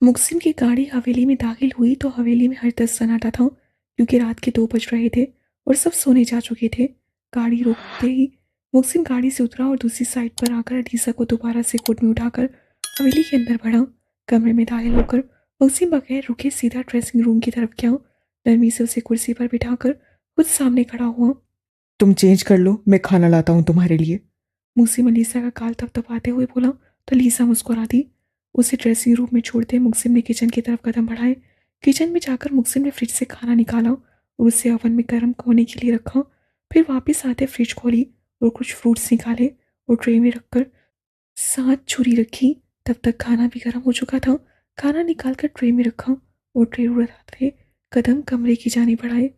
मुकसिम की गाड़ी हवेली में दाखिल हुई तो हवेली में हर दस सन्नाटा था, क्योंकि रात के 2 बज रहे थे और सब सोने जा चुके थे। गाड़ी रोकते ही मुकसिम गाड़ी से उतरा और दूसरी साइड पर आकर अलीसा को दोबारा से कोट में उठाकर हवेली के अंदर बढ़ा। कमरे में दाखिल होकर मुकसिम बगैर रुके सीधा ड्रेसिंग रूम की तरफ गया। नरमी से उसे कुर्सी पर बिठाकर खुद सामने खड़ा हुआ। तुम चेंज कर लो, मैं खाना लाता हूँ तुम्हारे लिए। मुकसिम अलीसा का गाल थपथपाते हुए बोला तो अलीसा मुस्कुरा दी। उसे ड्रेसिंग रूम में छोड़ते मुकसिम ने किचन की तरफ कदम बढ़ाए। किचन में जाकर मुकसिम ने फ्रिज से खाना निकाला और उसे ओवन में गर्म होने के लिए रखा। फिर वापस आते फ्रिज खोली और कुछ फ्रूट्स निकाले और ट्रे में रखकर साथ छुरी रखी। तब तक खाना भी गर्म हो चुका था। खाना निकाल कर ट्रे में रखा और ट्रे उड़ाते कदम कमरे की जाने बढ़ाए।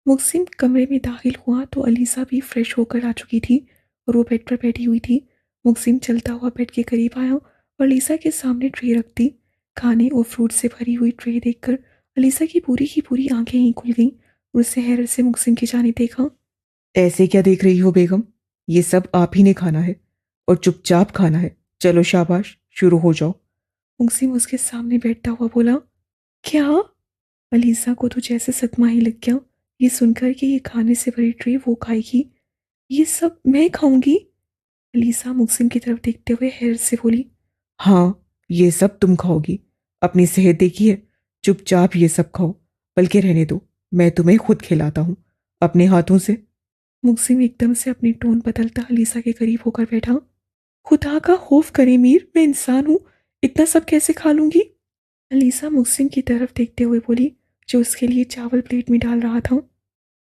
मुकसिम कमरे में दाखिल हुआ तो अलीसा भी फ्रेश होकर आ चुकी थी और वो बेड पर बैठी हुई थी। मुकसिम चलता हुआ बेड के करीब आया और अलीसा के सामने ट्रे रख दी। खाने और फ्रूट से भरी हुई ट्रे देखकर अलीसा की पूरी आंखें ही खुल गईं और उससे हैरत से मुकसिम की जाने देखा। ऐसे क्या देख रही हो बेगम? ये सब आप ही ने खाना है और चुपचाप खाना है। चलो शाबाश, शुरू हो जाओ। मुकसिम उसके सामने बैठता हुआ बोला, क्या? अलीसा को तो जैसे सदमा ही लग गया, ये सुनकर कि ये खाने से भरी ट्रे वो खाएगी। ये सब मैं खाऊंगी? अलीसा मुकसिम की तरफ देखते हुए हैरत से बोली। हाँ, ये सब तुम खाओगी। अपनी सेहत देखी है? चुपचाप ये सब खाओ। बल्कि रहने दो, मैं तुम्हें खुद खिलाता हूँ अपने हाथों से। मुकसिम एकदम से अपनी टोन बदलता अलीसा के करीब होकर बैठा। खुदा का खौफ करे मीर, मैं इंसान हूँ, इतना सब कैसे खा लूंगी? अलीसा मुकसिम की तरफ देखते हुए बोली, जो उसके लिए चावल प्लेट में डाल रहा था।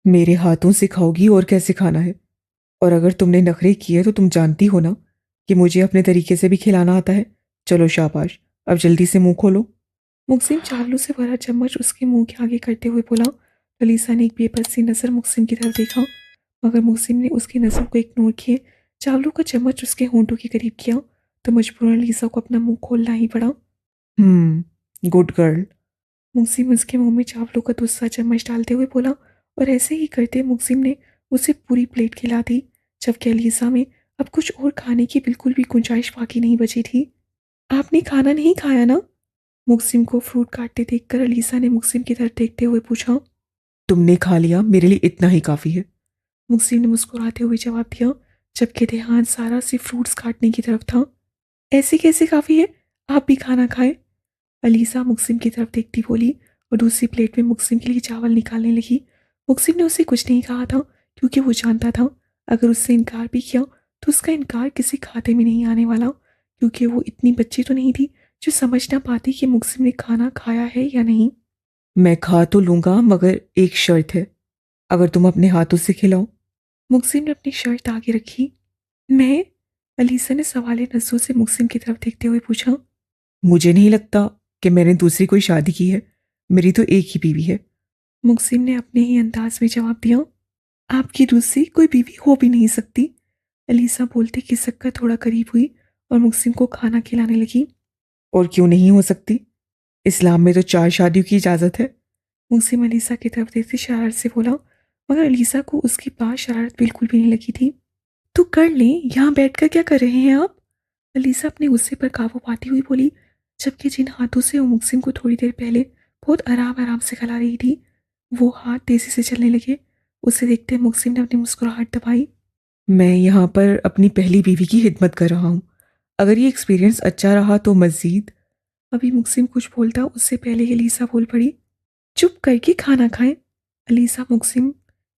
मेरे हाथों से खाओगी और कैसे खाना है। और अगर तुमने नखरे किए तो तुम जानती हो ना कि मुझे अपने तरीके से भी खिलाना आता है। चलो शाबाश, अब जल्दी से मुंह खोलो। मुकसिम चावलों से भरा चम्मच उसके मुंह के आगे करते हुए बोला। अलीसा ने एक बेबस सी नजर मुकसिम की तरफ देखा, मगर मुकसिम ने उसकी नजर को इग्नोर किए चावलों का चम्मच उसके होंठों के करीब किया तो मजबूरन अलीसा को अपना मुंह खोलना ही पड़ा। Good girl. मुकसिम उसके मुंह में चावलों का दूसरा चम्मच डालते हुए बोला और ऐसे ही करते मुकसिम ने उसे पूरी प्लेट खिला दी, जबकि अलीसा में अब कुछ और खाने की बिल्कुल भी गुंजाइश बाकी नहीं बची थी। आपने खाना नहीं खाया ना? मुकसिम को फ्रूट काटते देखकर अलीसा ने मुकसिम की तरफ देखते हुए पूछा। तुमने खा लिया, मेरे लिए इतना ही काफ़ी है। मुकसिम ने मुस्कुराते हुए जवाब दिया, जबकि ध्यान सारा सिर्फ फ्रूट्स काटने की तरफ था। ऐसे कैसे काफ़ी है, आप भी खाना खाए? अलीसा मुकसिम की तरफ देखती बोली और दूसरी प्लेट में मुकसिम के लिए चावल निकालने लगी। मुकसिम ने उसे कुछ नहीं कहा था, क्योंकि वो जानता था अगर उससे इनकार भी किया तो उसका इनकार किसी खाते में नहीं आने वाला, क्योंकि वो इतनी बच्ची तो नहीं थी जो समझ ना पाती कि मुकसिम ने खाना खाया है या नहीं। मैं खा तो लूंगा, मगर एक शर्त है। अगर तुम अपने हाथों से खिलाओ। मुकसिम ने अपनी शर्ट आगे रखी। मैं? अलीसा ने सवाले नजरों से मुकसिम की तरफ देखते हुए पूछा। मुझे नहीं लगता कि मैंने दूसरी कोई शादी की है। मेरी तो एक ही बीवी है। मुकसिम ने अपने ही अंदाज में जवाब दिया। आपकी दूसरी कोई बीवी हो भी नहीं सकती। अलीसा बोलते खिसक कर थोड़ा करीब हुई और मुकसिम को खाना खिलाने लगी। और क्यों नहीं हो सकती? इस्लाम में तो 4 शादियों की इजाज़त है। मुकसिम अलीसा की तरफ देखते शरारत से बोला, मगर अलीसा को उसकी बात शरारत बिल्कुल भी नहीं लगी थी। तो कर लें, यहाँ बैठकर क्या कर रहे हैं आप? अलीसा अपने गुस्से पर काबू पाती हुई बोली, जबकि जिन हाथों से वो मुकसिम को थोड़ी देर पहले बहुत आराम आराम से खिला रही थी वो हाथ तेजी से चलने लगे। उसे देखते मुकसिम ने अपनी मुस्कुराहट दबाई। मैं यहाँ पर अपनी पहली बीवी की खिदमत कर रहा हूँ। अगर ये एक्सपीरियंस अच्छा रहा तो मज़ीद। अभी मुकसिम कुछ बोलता उससे पहले ही अलीसा बोल पड़ी, चुप करके खाना खाएं। अलीसा मुकसिम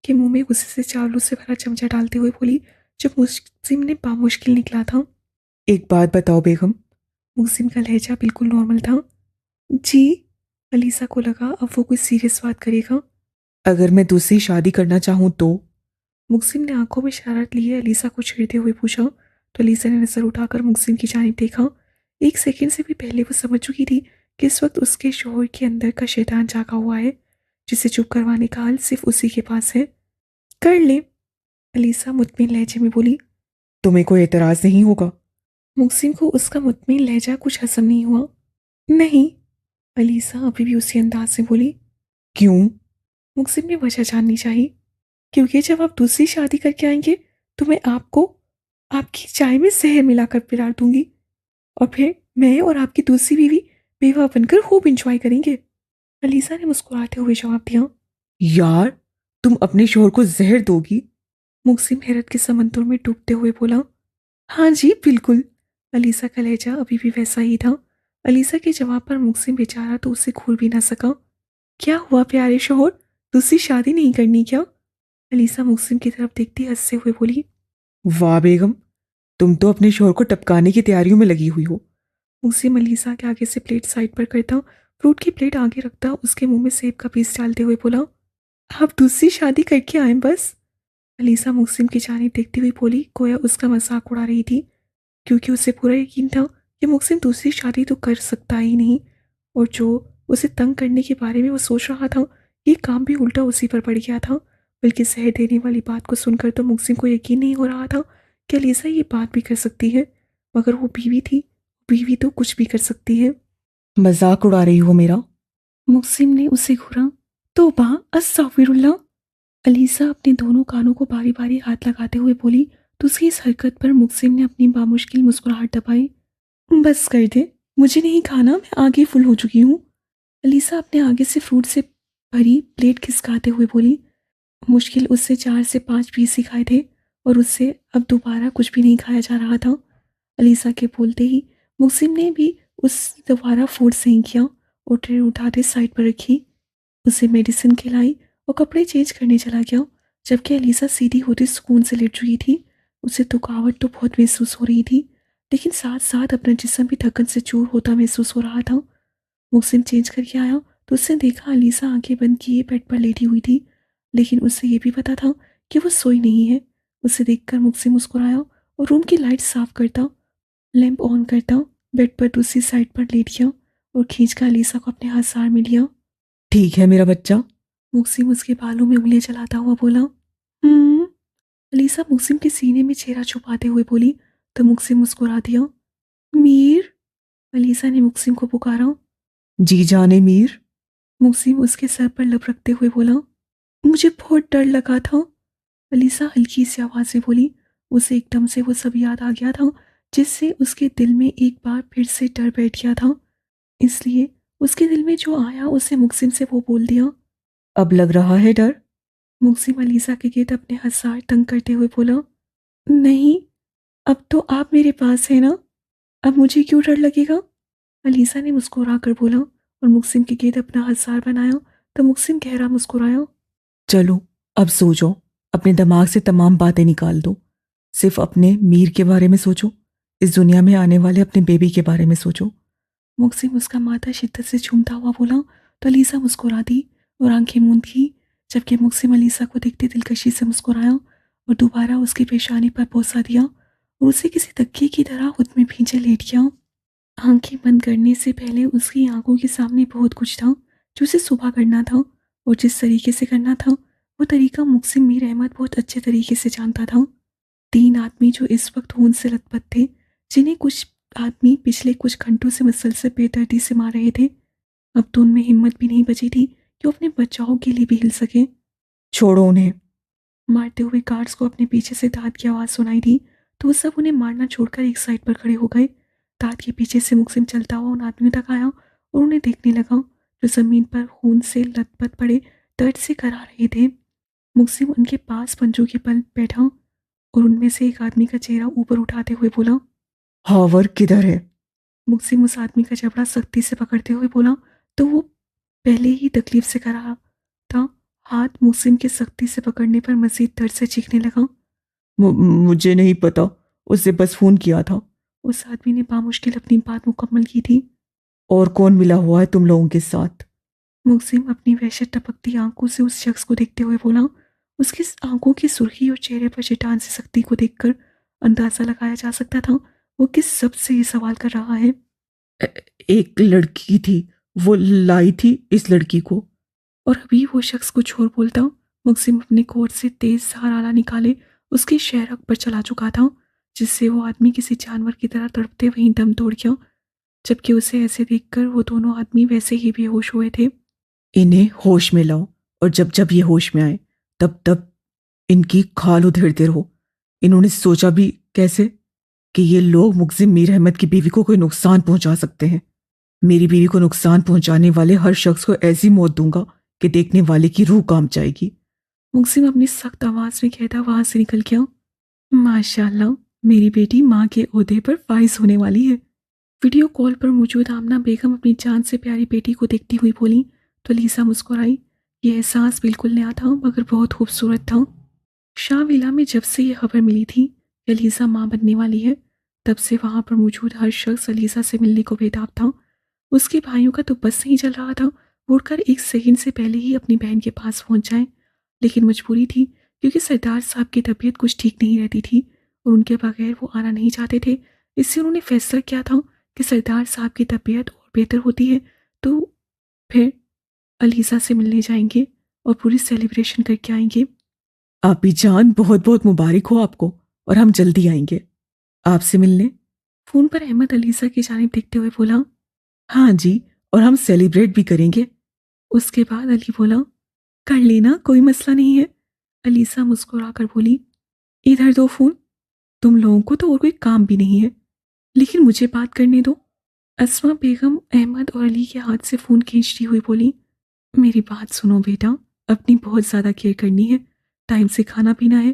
के मुंह में गुस्से से चावलों से भरा चमचा डालते हुए बोली, जब मुकसिम ने बामुश्किल निकला था। एक बात बताओ बेगम। मुकसिम का लहजा बिल्कुल नॉर्मल था। जी? अलीसा को लगा अब वो कोई सीरियस बात करेगा। अगर मैं दूसरी शादी करना चाहूँ तो? मुकसिम ने आंखों में शरारत लिए अलीसा को छेड़ते हुए पूछा तो अलीसा ने नजर उठाकर मुकसिम की जानिब देखा। एक सेकंड से भी पहले वो समझ चुकी थी कि इस वक्त उसके शोहर के अंदर का शैतान जागा हुआ है, जिसे चुप करवाने का हल सिर्फ उसी के पास है। कर ले, अलीसा मुतमिन लहजे में बोली। तुम्हें कोई एतराज़ नहीं होगा? मुकसिम को उसका मुतमिन लहजा कुछ हजम नहीं हुआ। नहीं, अलीसा अभी भी उसी अंदाज से बोली। क्यों? मुकसिम ने वजह जाननी चाहिए। क्योंकि जब आप दूसरी शादी करके आएंगे तो मैं आपको आपकी चाय में जहर मिलाकर पिला दूंगी, और फिर मैं और आपकी दूसरी बीवी बेवा बनकर खूब इंजॉय करेंगे। अलीसा ने मुस्कुराते हुए जवाब दिया। यार, तुम अपने शोहर को जहर दोगी? मुक्सिम हैरत के समंदर में डूबते हुए बोला। हाँ जी बिल्कुल। अलीसा का लहजा अभी भी वैसा ही था। अलीसा के जवाब पर मुक्सिम बेचारा तो उसे घूर भी ना सका। क्या हुआ प्यारे शोहर, दूसरी शादी नहीं करनी क्या? अलीसा मुक्सिम की तरफ देखती हंसते हुए बोली। वाह बेगम, तुम तो अपने शोहर को टपकाने की तैयारियों में लगी हुई हो। मुक्सिम अलीसा के आगे से प्लेट साइड पर करता, फ्रूट की प्लेट आगे रखता, उसके मुंह में सेब का पीस डालते हुए बोला। आप दूसरी शादी करके आए बस। अलीसा मुक्सिम की जानिब देखती हुई बोली, गोया उसका मजाक उड़ा रही थी, क्योंकि उसे पूरा यकीन था कि मुक्सिम दूसरी शादी तो कर सकता ही नहीं, और जो उसे तंग करने के बारे में वो सोच रहा था, ये काम भी उल्टा उसी पर पड़ गया था। बल्कि जहर देने वाली बात को सुनकर तो मुक्सिम को यकीन नहीं हो रहा था कि अलीसा ये बात भी कर सकती है, मगर वो बीवी थी, बीवी तो कुछ भी कर सकती है। मजाक उड़ा रही हो मेरा? मुक्सिम ने उसे घूरा। तौबा अस्तगफिरुल्लाह। अलीसा अपने दोनों कानों को बारी बारी हाथ लगाते हुए बोली, तो उसकी इस हरकत पर मुक्सिम ने अपनी बामुश्किल मुस्कुराहट दबाई। बस कर दे, मुझे नहीं खाना, मैं आगे फुल हो चुकी हूँ। अलीसा अपने आगे से फ्रूट से भरी प्लेट खिसकाते हुए बोली। मुश्किल उससे 4 से 5 पीस ही खाए थे, और उससे अब दोबारा कुछ भी नहीं खाया जा रहा था। अलीसा के बोलते ही मुक्सिम ने भी उस दोबारा फोर्स नहीं किया, और ट्रे उठाते साइड पर रखी, उसे मेडिसिन खिलाई और कपड़े चेंज करने चला गया। जबकि अलीसा सीधी होती सुकून से लेट चुकी थी। उसे थकावट तो बहुत महसूस हो रही थी, लेकिन साथ साथ अपना जिस्म भी थकन से चूर होता महसूस हो रहा था। मुक्सिम चेंज करके आया तो उसने देखा अलीसा आंखें बंद किए बेड पर लेटी हुई थी, लेकिन उसे ये भी पता था कि वो सोई नहीं है। उसे देखकर मुक्सिम मुस्कुराया और रूम की लाइट साफ करता, लैंप ऑन करता, बेड पर दूसरी साइड पर लेट गया और खींचकर अलीसा को अपने हाथ सार में लिया। ठीक है मेरा बच्चा। मुक्सिम उसके बालों में उंगलियां चलाता हुआ बोला। हम्म। अलीसा मुक्सिम के सीने में चेहरा छुपाते हुए बोली, तो मुक्सिम मुस्कुरा दिया। मीर। अलीसा ने मुक्सिम को पुकारा। जी जाने मीर। मुक्सिम उसके सर पर लब रखते हुए बोला। मुझे बहुत डर लगा था। अलीसा हल्की सी आवाज में बोली। उसे एकदम से वो सब याद आ गया था, जिससे उसके दिल में एक बार फिर से डर बैठ गया था। इसलिए उसके दिल में जो आया उसे मुक्सिम से वो बोल दिया। अब लग रहा है डर? मुक्सिम अलीसा के गिर्द अपने हसार तंग करते हुए बोला। नहीं, अब तो आप मेरे पास है ना, अब मुझे क्यों डर लगेगा? अलीसा ने मुस्कुरा कर बोला, और मुक्सिम के गिर्द अपना हसार बनाया, तो मुक्सिम गहरा मुस्कुराया। चलो, अब सो जाओ, अपने दिमाग से तमाम बातें निकाल दो। सिर्फ अपने मीर के बारे में सोचो, इस दुनिया में आने वाले अपने बेबी के बारे में सोचो। मुक्सिम उसका माथा शिद्दत से झूमता हुआ बोला, तो अलीसा मुस्कुरा दी और आंखें मूंद की, जबकि मुक्सिम अलीसा को देखते दिलकशी से मुस्कुराया और दोबारा उसकी पेशानी पर बोसा दिया और उसे किसी तकिए की तरह खुद में भींचे लेट गया। आंखें बंद करने से पहले उसकी आंखों के सामने बहुत कुछ था जो उसे सुबह करना था, और जिस तरीके से करना था वो तरीका मुक्सिम मीर अहमद बहुत अच्छे तरीके से जानता था। 3 आदमी जो इस वक्त खून से लथपथ थे, जिन्हें कुछ आदमी पिछले कुछ घंटों से मुसलसल बेदर्दी से मार रहे थे, अब तो उनमें हिम्मत भी नहीं बची थी कि वो अपने बचाव के लिए भी हिल सके। छोड़ो उन्हें। मारते हुए गार्ड्स को अपने पीछे से दांत की आवाज़ सुनाई दी, तो वो सब उन्हें मारना छोड़कर एक साइड पर खड़े हो गए। दांत के पीछे से मुक्सिम चलता हुआ उन आदमियों तक आया और उन्हें देखने लगा, जो जमीन पर खून से लथपथ पड़े दर्द से करा रहे थे। मुक्सिम उनके पास पंजों के बल बैठा और उनमें से एक आदमी का चेहरा ऊपर उठाते हुए बोला। हावर किधर है? मुक्सिम उस आदमी का जबड़ा सख्ती से पकड़ते हुए बोला, तो वो पहले ही तकलीफ से कर रहा था। हाथ मुक्सिम के सख्ती से पकड़ने पर मजीद दर्द से चीखने लगा। मुझे नहीं पता, उससे बस फोन किया था। उस आदमी ने बामुश्किल अपनी बात मुकम्मल की थी। और कौन मिला हुआ है तुम लोगों के साथ? मुक्सिम अपनी वहशत टपकती आंखों से उस शख्स को देखते हुए बोला। उसकी आंखों की सुर्खी और चेहरे पर चट्टान से सख्ती को देखकर अंदाजा लगाया जा सकता था वो किस सब से ये सवाल कर रहा है। एक लड़की थी, वो लाई थी इस लड़की को। और अभी वो शख्स कुछ और बोलता, मुक्सिम अपने कोट से तेज सहारा निकाले उसकी शहरक पर चला चुका था, जिससे वो आदमी किसी जानवर की तरह तड़पते वहीं दम तोड़ गया। जबकि उसे ऐसे देखकर वो दोनों आदमी वैसे ही बेहोश हुए थे। इन्हें होश में लाओ, और जब जब ये होश में आए तब तब इनकी खाल उधेड़ते रहो। इन्होंने सोचा भी कैसे कि ये लोग मुक्सिम मीर अहमद की बीवी को कोई नुकसान पहुंचा सकते हैं। میری بیوی کو نقصان پہنچانے والے ہر شخص کو ایسی موت دوں گا کہ دیکھنے والے کی روح کانپ جائے گی۔ مقسم اپنی سخت آواز میں کہتا وہاں سے نکل گیا۔ ماشاءاللہ، میری بیٹی ماں کے عہدے پر فائز ہونے والی ہے۔ ویڈیو کال پر موجود آمنہ بیگم اپنی جان سے پیاری بیٹی کو دیکھتی ہوئی بولی تو لیسا مسکرائی۔ یہ احساس بالکل نیا تھا مگر بہت خوبصورت تھا۔ شاہ ویلا میں جب سے یہ خبر ملی تھی کہ علیزہ ماں بننے والی ہے، تب سے وہاں پر موجود ہر شخص علیزہ سے ملنے کو بےتاب تھا۔ اس کے بھائیوں کا تو بس نہیں چل رہا تھا اڑ کر ایک سیکنڈ سے پہلے ہی اپنی بہن کے پاس پہنچ جائیں، لیکن مجبوری تھی کیونکہ سردار صاحب کی طبیعت کچھ ٹھیک نہیں رہتی تھی اور ان کے بغیر وہ آنا نہیں چاہتے تھے۔ اس سے انہوں نے فیصلہ کیا تھا کہ سردار صاحب کی طبیعت اور بہتر ہوتی ہے تو پھر علیزہ سے ملنے جائیں گے اور پوری سیلیبریشن کر کے آئیں گے۔ آپی جان، بہت بہت مبارک ہو آپ کو، اور ہم جلدی آئیں گے آپ سے ملنے۔ فون پر احمد علیزہ کی جانب دیکھتے ہوئے بولا۔ ہاں جی، اور ہم سیلیبریٹ بھی کریں گے۔ اس کے بعد علی بولا، کر لینا، کوئی مسئلہ نہیں ہے۔ علیزہ مسکرا کر بولی، ادھر دو فون، تم لوگوں کو تو اور کوئی کام بھی نہیں ہے، لیکن مجھے بات کرنے دو۔ اسما بیگم احمد اور علی کے ہاتھ سے فون کھینچتی ہوئی بولی، میری بات سنو بیٹا، اپنی بہت زیادہ کیئر کرنی ہے، ٹائم سے کھانا پینا ہے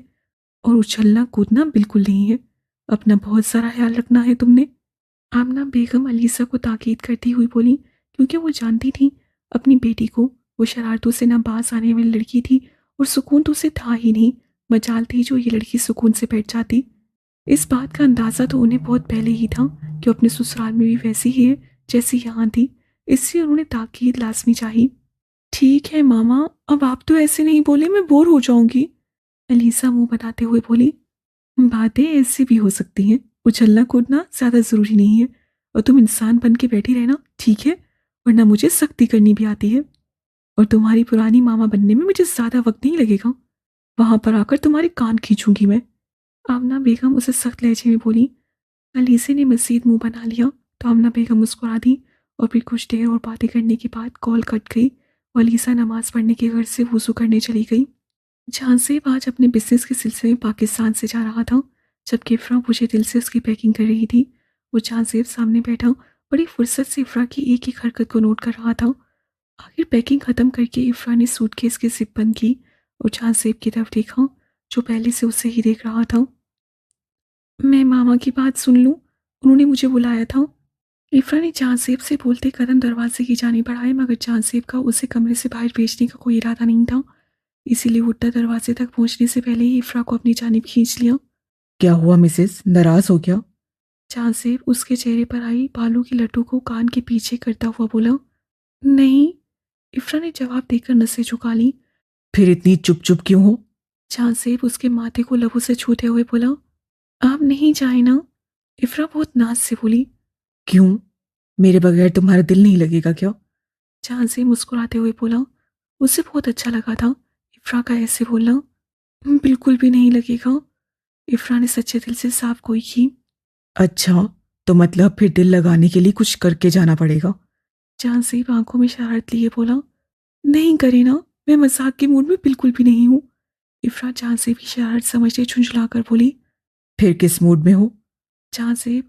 اور اچھلنا کودنا بالکل نہیں ہے، اپنا بہت سارا خیال رکھنا ہے تم نے۔ آمنہ بیگم علیزہ کو تاکید کرتی ہوئی بولی کیونکہ وہ جانتی تھی اپنی بیٹی کو، وہ شرارتوں سے نہ باز آنے والی لڑکی تھی اور سکون تو اسے تھا ہی نہیں، مجال تھی جو یہ لڑکی سکون سے بیٹھ جاتی۔ اس بات کا اندازہ تو انہیں بہت پہلے ہی تھا کہ اپنے سسرال میں بھی ویسی ہی ہے جیسی یہاں تھی، اس لیے انہوں نے تاکید لازمی چاہی۔ ٹھیک ہے ماما، اب آپ تو ایسے نہیں بولے، میں بور ہو جاؤں گی۔ علیزہ منہ بتاتے ہوئے بولی، باتیں ایسی بھی ہو سکتی ہیں، اچھلنا کودنا زیادہ ضروری نہیں ہے، اور تم انسان بن کے بیٹھی رہنا، ٹھیک ہے؟ ورنہ مجھے سختی کرنی بھی آتی ہے، اور تمہاری پرانی ماما بننے میں مجھے زیادہ وقت نہیں لگے گا، وہاں پر آ کر تمہارے کان کھینچوں گی میں۔ آمنہ بیگم اسے سخت لہجے میں بولی۔ علیزہ نے مزید منہ بنا لیا تو آمنہ بیگم مسکرا دی اور پھر کچھ دیر اور باتیں کرنے کے بعد کال کٹ گئی اور علیزہ نماز پڑھنے کے غرض سے وضو کرنے چلی گئی۔ جہاں زیب آج اپنے بزنس کے سلسلے میں پاکستان سے جا رہا تھا، جبکہ افرا مجھے دل سے اس کی پیکنگ کر رہی تھی۔ وہ جہاں زیب سامنے بیٹھا بڑی فرصت سے افرا کی ایک ایک حرکت کو نوٹ کر رہا تھا۔ آخر پیکنگ ختم کر کے افرا نے سوٹ کیس کی زپ بند کی اور جہاں زیب کی طرف دیکھا جو پہلے سے اسے ہی دیکھ رہا تھا۔ میں ماما کی بات سن لوں، انہوں نے مجھے بلایا تھا۔ افرا نے جہاں زیب سے بولتے قدم دروازے کی جانب بڑھائے مگر جہاں زیب کا اسے کمرے سے باہر بھیجنے کا کوئی ارادہ نہیں تھا، اسی لیے اٹھتا دروازے تک پہنچنے سے پہلے ہی افرا کو اپنی جانب کھینچ لیا۔ کیا ہوا مسز، ناراض ہو گیا؟ جہاں زیب اس کے چہرے پر آئی بالوں کی لٹو کو کان کے پیچھے کرتا ہوا بولا، نہیں۔ افرا نے جواب دے کر نسیں جھکا لی۔ پھر اتنی چپ چپ کیوں ہو؟ جہاں زیب اس کے ماتھے کو لبوں سے چھوتے ہوئے بولا، آپ نہیں جائیں نا؟ افرا بہت ناز سے بولی۔ کیوں؟ میرے بغیر تمہارا دل نہیں لگے گا کیا؟ جہاں زیب مسکراتے ہوئے بولا۔ اسے بہت اچھا لگا تھا افرا کا ایسے بولنا۔ بالکل بھی نہیں لگے گا، افرا نے سچے دل سے صاف گوئی کی۔ اچھا، تو مطلب پھر دل لگانے کے لیے کچھ کر کے جانا پڑے گا؟ جہاں زیب آنکھوں میں شرارت لیے بولا، نہیں کرے نا، میں مذاق کے موڈ میں بالکل بھی نہیں ہوں۔ افرا جہاں زیب کی شرارت سمجھتے جھنجھلا کر بولی۔ پھر کس موڈ میں ہو؟ جہاں زیب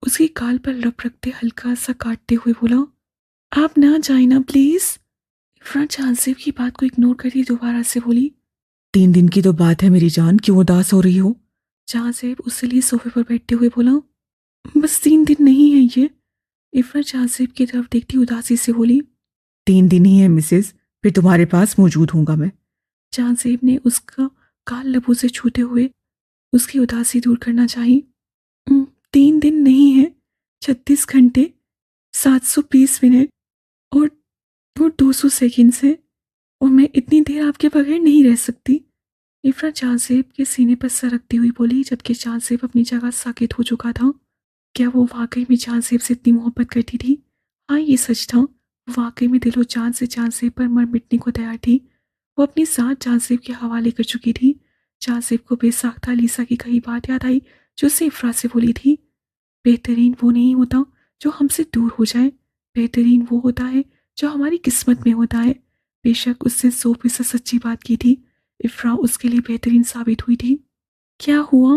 اس کی گال پر لپ رکھتے ہلکا سا کاٹتے ہوئے بولا، آپ نہ جائیں نا پلیز۔ افرا جہاں زیب کی بات کو اگنور کرتی دوبارہ سے بولی۔ 3 دن کی تو بات ہے میری جان، کیوں اداس ہو رہی ہو؟ جہاں زیب اس لیے صوفے پر بیٹھتے ہوئے بولا، بس 3 دن نہیں ہے یہ۔ افرا جہاں زیب کی طرف دیکھتی اداسی سے بولی۔ 3 دن ہی ہے مسز، پھر تمہارے پاس موجود ہوں گا میں۔ جہاں زیب نے اس کا کال لبوں سے چھوتے ہوئے اس کی اداسی دور کرنا چاہی۔ 3 دن نہیں ہے، 36 گھنٹے، 720 منٹ اور 200 سیکنڈ سے، اور میں اتنی دیر آپ کے بغیر نہیں رہ سکتی۔ افرا جہاں زیب کے سینے پر سر رکھتی ہوئی بولی جبکہ جہاں زیب اپنی جگہ ساکت ہو چکا تھا۔ کیا وہ واقعی میں جہاں زیب سے اتنی محبت کرتی تھی؟ ہاں، یہ سچ تھا، وہ واقعی میں دل و جان سے جہاں زیب پر مر مٹنے کو تیار تھی۔ وہ اپنی ذات جہاں زیب کے حوالے کر چکی تھی۔ جہاں زیب کو بے ساختہ لیسا کی کئی بات یاد آئی جو اسے افرا سے بولی تھی۔ بہترین وہ نہیں ہوتا جو ہم سے دور ہو جائے، بہترین وہ ہوتا ہے جو ہماری قسمت میں ہوتا ہے۔ بے شک اس نے 100% سچی بات کی تھی، افرا اس کے لیے بہترین ثابت ہوئی تھی۔ کیا ہوا؟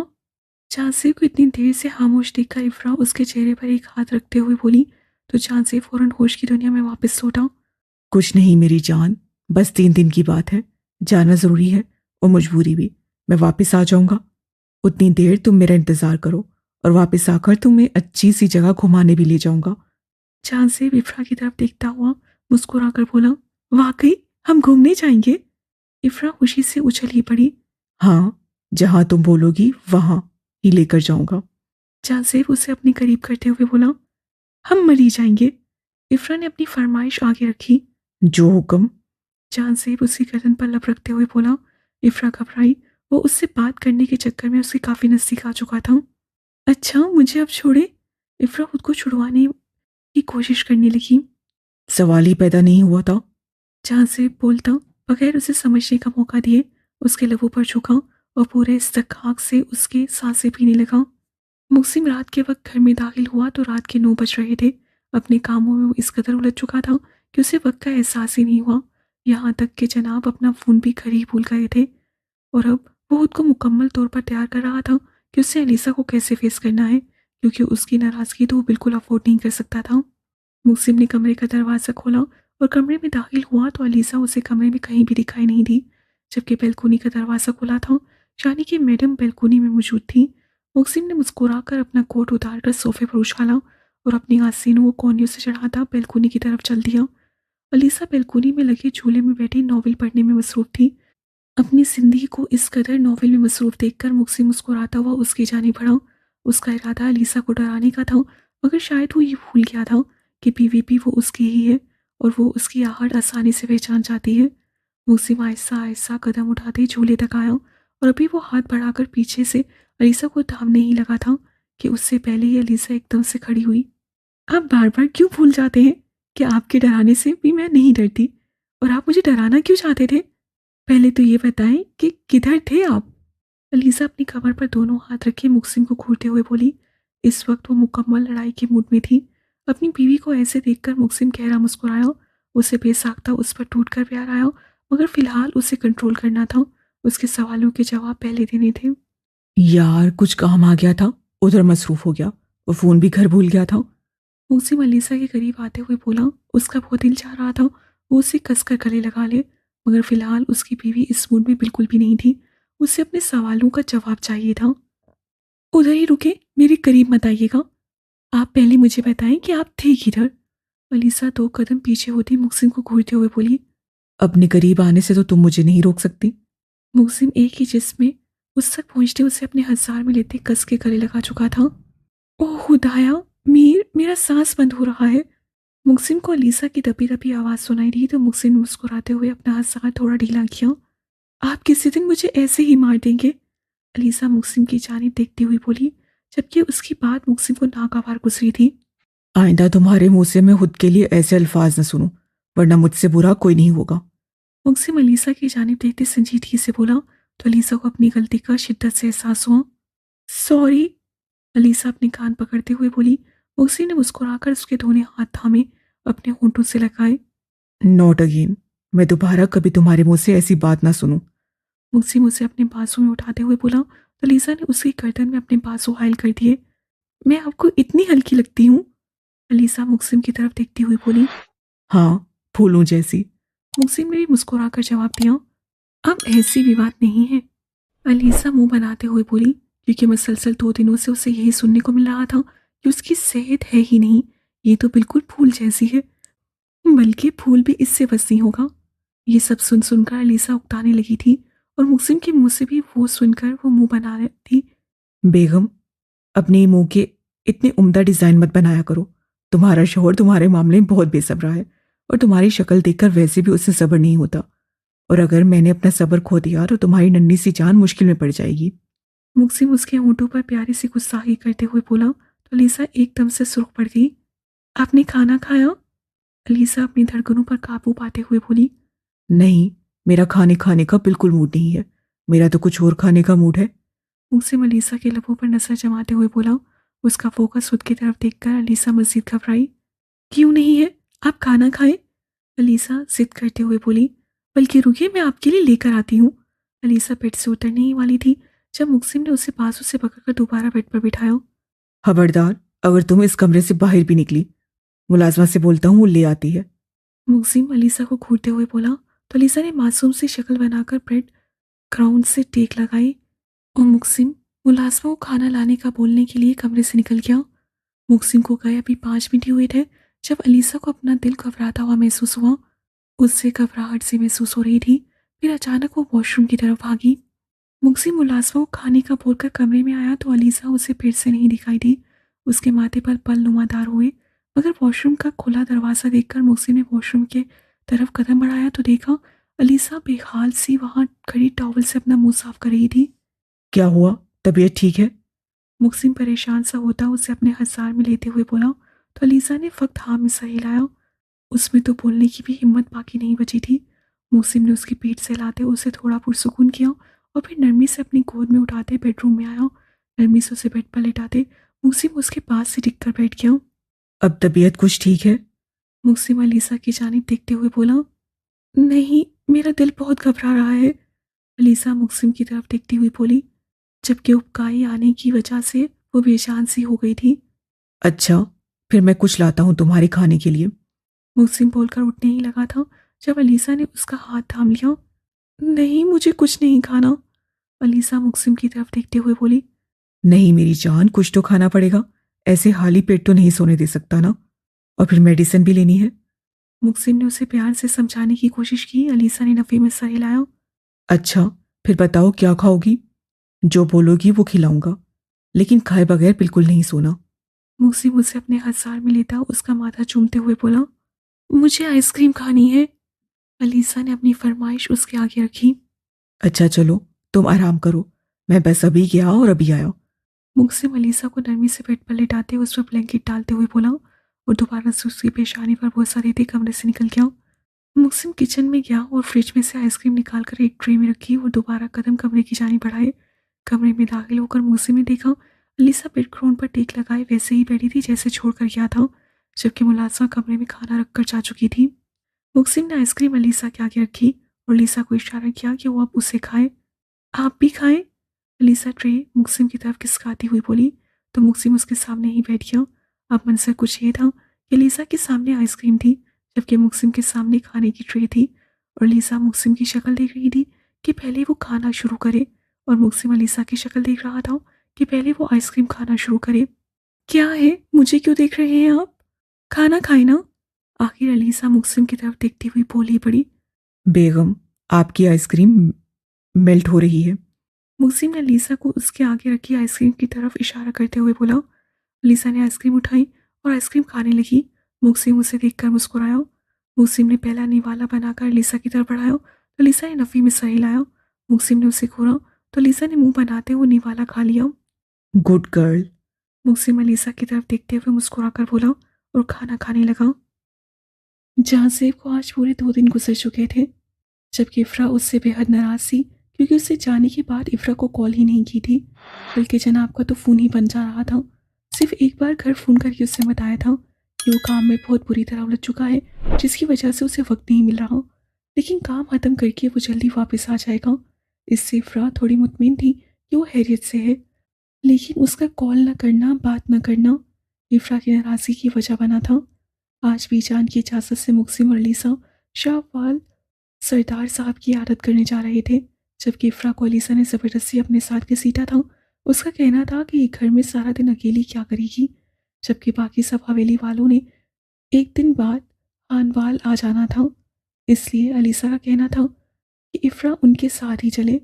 جہاں زیب کو اتنی دیر سے خاموش دیکھ کر افرا اس کے چہرے پر ایک ہاتھ رکھتے ہوئے بولی तो जान से फौरन होश की दुनिया में वापस लौटा। कुछ नहीं मेरी जान, बस 3 दिन की बात है। जाना ज़रूरी है और मजबूरी भी। मैं वापस आ जाऊंगा। उतनी देर तुम मेरा इंतज़ार करो और वापस आकर तुम्हें अच्छी सी जगह घुमाने भी ले जाऊंगा। जान से इफ्रा की तरफ देखता हुआ मुस्कुराकर बोला, वाकई हम घूमने जाएंगे? इफ्रा खुशी से उछल ही पड़ी। हाँ, जहाँ तुम बोलोगी वहाँ ही लेकर जाऊंगा। जान उसे अपने करीब करते हुए बोला, हम मरी जाएंगे। इफ्रा ने अपनी फरमाइश आगे रखी। जो हुक्म। जान उसकी गर्दन पर लब रखते हुए बोला। इफ्रा घबराई। वो उससे बात करने के चक्कर में उसके काफी नजदीक आ चुका था। अच्छा, मुझे अब छोड़े। इफ्रा खुद को छुड़वाने की कोशिश करने लगी। सवाल ही पैदा नहीं हुआ था। जान बोलता बगैर उसे समझने का मौका दिए उसके लबों पर झुका और पूरे इस्तकाक से उसके सांसें पीने लगा। मुक्सिम रात के वक्त घर में दाखिल हुआ तो रात के 9 बज रहे थे। अपने कामों में वो इस कदर उलझ चुका था कि उसे वक्त का एहसास ही नहीं हुआ। यहाँ तक कि जनाब अपना फ़ोन भी घर ही भूल गए थे और अब वो खुद को मुकम्मल तौर पर तैयार कर रहा था कि उससे अलीसा को कैसे फेस करना है, क्योंकि उसकी नाराज़गी तो वो बिल्कुल अफोर्ड नहीं कर सकता था। मुक्सिम ने कमरे का दरवाज़ा खोला और कमरे में दाखिल हुआ तो अलीसा उसे कमरे में कहीं भी दिखाई नहीं दी, जबकि बैल्कोनी का दरवाज़ा खुला था, यानी कि मैडम बैल्कोनी में मौजूद थी। मुक्सिम ने मुस्कुराकर अपना कोट उतारकर सोफे पर उछाला और अपनी आसीनों को कोनियों से चढ़ाता बैल्कोनी की तरफ चल दिया। अलीसा बैल्कोनी में लगे झूले में बैठी नॉवेल पढ़ने में मसरूफ थी। अपनी जिंदगी को इस कदर नॉवेल में मसरूफ देखकर मुक्सिम मुस्कुराता हुआ उसकी जानिब बढ़ा। उसका इरादा अलीसा को डराने का था, मगर शायद वो ये भूल गया था कि पीवीपी वो उसकी ही है और वो उसकी आहट आसानी से पहचान जाती है। मुक्सिम आहिस्ता आहिस्ता कदम उठाते झूले तक आया और अभी वो हाथ बढ़ाकर पीछे से अलीसा को थामने ही लगा था कि उससे पहले ही अलीसा एकदम से खड़ी हुई। आप बार बार क्यों भूल जाते हैं कि आपके डराने से भी मैं नहीं डरती, और आप मुझे डराना क्यों चाहते थे? पहले तो ये बताएं कि किधर थे आप? अलीसा अपनी कमर पर दोनों हाथ रखे मुक्सिम को घूरते हुए बोली। इस वक्त वो मुकम्मल लड़ाई के मूड में थी। अपनी बीवी को ऐसे देखकर मुक्सिम गहरा मुस्कुराया। उसे बेसाख्ता उस पर टूटकर प्यार आया, मगर फिलहाल उसे कंट्रोल करना था। उसके सवालों के जवाब पहले देने थे। यार कुछ काम आ गया था, उधर मसरूफ हो गया और फ़ोन भी घर भूल गया था। मुक्सिम अलीसा के करीब आते हुए बोला। उसका बहुत दिल चाह रहा था वो उसे कसकर गले लगा ले, मगर फिलहाल उसकी बीवी इस मूड में बिल्कुल भी नहीं थी। उसे अपने सवालों का जवाब चाहिए था। उधर ही रुके, मेरे करीब मत आइएगा। आप पहले मुझे बताएं कि आप थे किधर? अलीसा 2 कदम पीछे होती मुक्सिम को घूरते हुए बोली। अपने करीब आने से तो तुम मुझे नहीं रोक सकती। मुक्सिम एक ही जिस्म में उस तक पहुंचते उसे अपने हजार में लेते कस के गले लगा चुका था। ओह खुदाया, मेरा सांस बंद हो रहा है। मुक्सिम को अलीसा की दबी दबी आवाज़ सुनाई दी तो मुक्सिम ने मुस्कुराते हुए अपना हाथ थोड़ा ढीला किया। आप किसी दिन मुझे ऐसे ही मार देंगे? अलीसा मुक्सिम की जानिब देखती हुई बोली, जबकि उसकी बात मुक्सिम को नागवार गुजरी थी। आइंदा तुम्हारे मुंह से मैं खुद के लिए ऐसे अल्फाज न सुनूं, वरना मुझसे बुरा कोई नहीं होगा। मुक्सिम अलीसा की जानिब देखते संजीदगी से बोला तो अलीसा को अपनी गलती का शिद्दत से एहसास हुआ। सॉरी, अलीसा अपने कान पकड़ते हुए बोली। मुक्सिम ने मुस्कुराकर उसके दोनों हाथ थामे अपने होंठों से लगाए। Not again. मैं दोबारा कभी तुम्हारे मुंह से ऐसी बात ना सुनूं। मुक्सिम उसे अपने बाजू में उठाते हुए बोला तो अलीसा ने उसकी गर्दन में अपने बाजू हायल कर दिए। मैं आपको इतनी हल्की लगती हूँ? अलीसा मुक्सिम की तरफ देखती हुई बोली। हाँ, फूलों जैसी। मुक्सिम ने भी मुस्कुराकर जवाब दिया। अब ऐसी भी बात नहीं है, अलीसा मुंह बनाते हुए बोली, क्योंकि मुसलसल 2 दिनों से उसे यही सुनने को मिल रहा था कि उसकी सेहत है ही नहीं, ये तो बिल्कुल फूल जैसी है, बल्कि फूल भी इससे बस नहीं होगा। ये सब सुन सुनकर अलीसा उकताने लगी थी और मुक्सिम के मुंह से भी वो सुनकर वो मुंह बना रही थी। बेगम, अपने मुंह के इतने उम्दा डिज़ाइन मत बनाया करो। तुम्हारा शौहर तुम्हारे मामले में बहुत बेसब्रा है और तुम्हारी शक्ल देखकर वैसे भी उससे सब्र नहीं होता, और अगर मैंने अपना सब्र खो दिया तो तुम्हारी नन्ही सी जान मुश्किल में पड़ जाएगी। मुक्सिम उसके होंठों पर प्यारी सी गुस्साही करते हुए बोला तो अलीसा एकदम से सुर्ख पड़ गई। आपने खाना खाया? अलीसा अपनी धड़कनों पर काबू पाते हुए बोली। नहीं, मेरा खाने खाने का बिल्कुल मूड नहीं है। मेरा तो कुछ और खाने का मूड है। मुक्सिम अलीसा के लबों पर नजर जमाते हुए बोला। उसका फोकस खुद की तरफ देखकर अलीसा मजीद घबराई। क्यों नहीं है? आप खाना खाएं, अलीसा जिद करते हुए बोली। बल्कि रुकिए, मैं आपके लिए लेकर आती हूँ। अलीसा बेड से उतरने ही वाली थी जब मुक्सिम ने उसे बाजू से पकड़कर दोबारा बेड पर बिठाया। खबरदार, अगर तुम इस कमरे से बाहर भी निकली मुलाजमा से बोलता हूँ वो ले आती है। मुगसिम अलीसा को घूरते हुए बोला तो अलीसा ने मासूम सी शक्ल बनाकर ब्रेड क्राउन से टेक लगाई और मुगसिम मुलाजमा को खाना लाने का बोलने के लिए कमरे से निकल गया। मुगसिम को गए अभी 5 मिनट ही हुए थे जब अलीसा को अपना दिल घबराता हुआ महसूस हुआ। उससे घबराहट सी महसूस हो रही थी। फिर अचानक वो वॉशरूम की तरफ भागी। मुगसिम मुलाजमा को खाने का बोलकर कमरे में आया तो अलीसा उसे फिर से नहीं दिखाई दी। उसके माथे पर पल नुमादार हुए मगर वॉशरूम का खुला दरवाज़ा देखकर मुगसिम ने वॉशरूम के तरफ कदम बढ़ाया तो देखा अलीसा बेहाल सी वहां खड़ी टॉवल से अपना मुंह साफ कर रही थी। क्या हुआ, तबीयत ठीक है? मुगसिम परेशान सा होता उसे अपने हजार में लेते हुए बोला तो अलीसा ने फक्त हाँ में सर हिलाया। उसमें तो बोलने की भी हिम्मत बाकी नहीं बची थी। मुगसिम ने उसकी पीठ से लाते उसे थोड़ा पुरसुकून किया और फिर नरमी से अपनी गोद में उठाते बेडरूम में आया। नरमी से उसे बेड पर लेटाते मुगसिम उसके पास से टिक कर बैठ गया। अब तबीयत कुछ ठीक है? मुगसिम अलीसा की जानिब देखते हुए बोला नहीं, मेरा दिल बहुत घबरा रहा है। अलीसा मुगसिम की तरफ देखती हुई बोली जबकि उबकाई आने की वजह से वो बेजान सी हो गई थी। अच्छा, फिर मैं कुछ लाता हूँ तुम्हारे खाने के लिए। मुगसिम बोलकर उठने ही लगा था जब अलीसा ने उसका हाथ थाम लिया। नहीं, मुझे कुछ नहीं खाना। अलीसा मुगसिम की तरफ देखते हुए बोली नहीं मेरी जान, कुछ तो खाना पड़ेगा। ऐसे खाली पेट तो नहीं सोने दे सकता ना। और फिर मेडिसिन भी लेनी है। मुगसिम ने उसे प्यार से समझाने की कोशिश की। अलीसा ने नफी में सर हिलाया। अच्छा, फिर बताओ क्या खाओगी? जो बोलोगी वो खिलाऊंगा, लेकिन खाए बगैर बिल्कुल नहीं सोना। मुगसिम उसे अपने हजार में लेता उसका माथा चूमते हुए बोला मुझे आइसक्रीम खानी है। अलीसा ने अपनी फरमाइश उसके आगे रखी। अच्छा चलो, तुम आराम करो, मैं बस अभी गया और अभी आया। मुगसिम अलीसा को नरमी से बेड पर लेटाते उस पर ब्लैंकेट डालते हुए बोला और दोबारा से उसकी पेशानी पर बोसा देते कमरे से निकल गया। मुगसिम किचन में गया और फ्रिज में से आइसक्रीम निकालकर एक ट्रे में रखी और दोबारा कदम कमरे की जानी बढ़ाए। कमरे में दाखिल होकर मुगसिम ने देखा अलीसा बेडक्रोन पर टेक लगाए वैसे ही बैठी थी जैसे छोड़कर गया था, जबकि मुलाजमा कमरे में खाना रखकर जा चुकी थी। मुगसिम ने आइसक्रीम अलीसा के आगे रखी और अलीसा को इशारा किया कि वो अब उसे खाए। आप भी खाएं। अलीसा ट्रे मुगसिम की तरफ खिसकाती हुई बोली तो मुगसिम उसके सामने ही बैठ गया। अब मंजर कुछ ये था कि अलीसा के सामने आइसक्रीम थी जबकि मुगसिम के सामने खाने की ट्रे थी और अलीसा मुगसिम की शक्ल देख रही थी कि पहले वो खाना शुरू करे और मुगसिम अलीसा की शक्ल देख रहा था कि पहले वो आइसक्रीम खाना शुरू करे। क्या है, मुझे क्यों देख रहे हैं आप? खाना खाए ना। आखिर अलीसा मुगसिम की तरफ देखती हुई बोली पड़ी। बेगम, आपकी आइसक्रीम मेल्ट हो रही है। मुगसिम ने अलीसा को उसके आगे रखी आइसक्रीम की तरफ इशारा करते हुए बोला। अलीसा ने आइसक्रीम उठाई और आइसक्रीम खाने लगी। मुगसिम उसे देखकर मुस्कुराया। मुगसिम ने पहला निवाला बनाकर अलीसा की तरफ बढ़ाया तो अलीसा ने नफी में सर हिलाया। मुगसिम ने उसे घूरा तो अलीसा ने मुंह बनाते हुए निवाला खा लिया। Good girl. मुगसिम अलीसा की तरफ देखते हुए मुस्कुराकर बोला और खाना खाने लगा। जहाँ सेब को आज पूरे 2 दिन गुजर चुके थे जबकि इफ्रा उससे बेहद नाराज थी क्योंकि उससे जाने के बाद इफ्रा को कॉल ही नहीं की थी बल्कि जनाब का तो फ़ोन ही बन जा रहा था। सिर्फ एक बार घर फ़ोन करके उससे बताया था कि वो काम में बहुत बुरी तरह उलझ चुका है जिसकी वजह से उसे वक्त नहीं मिल रहा, लेकिन काम ख़त्म करके वो जल्दी वापस आ जाएगा। इससे इफ्रा थोड़ी मुतमिन थी कि वो हैरियत से है, लेकिन उसका कॉल न करना, बात न करना इफ्रा की नाराज़गी की वजह बना था। आज भी जान की इजाज़त से मुगसिम और अलीसा शाहवाल सरदार साहब की आदत करने जा रहे थे जबकि इफ्रा को अलीसा ने ज़बरदस्ती अपने साथ घसीटा था। उसका कहना था कि घर में सारा दिन अकेली क्या करेगी, जबकि बाकी सब हवेली वालों ने एक दिन बाद खानवाल आ जाना था। इसलिए अलीसा का कहना था कि इफ्रा उनके साथ ही चले।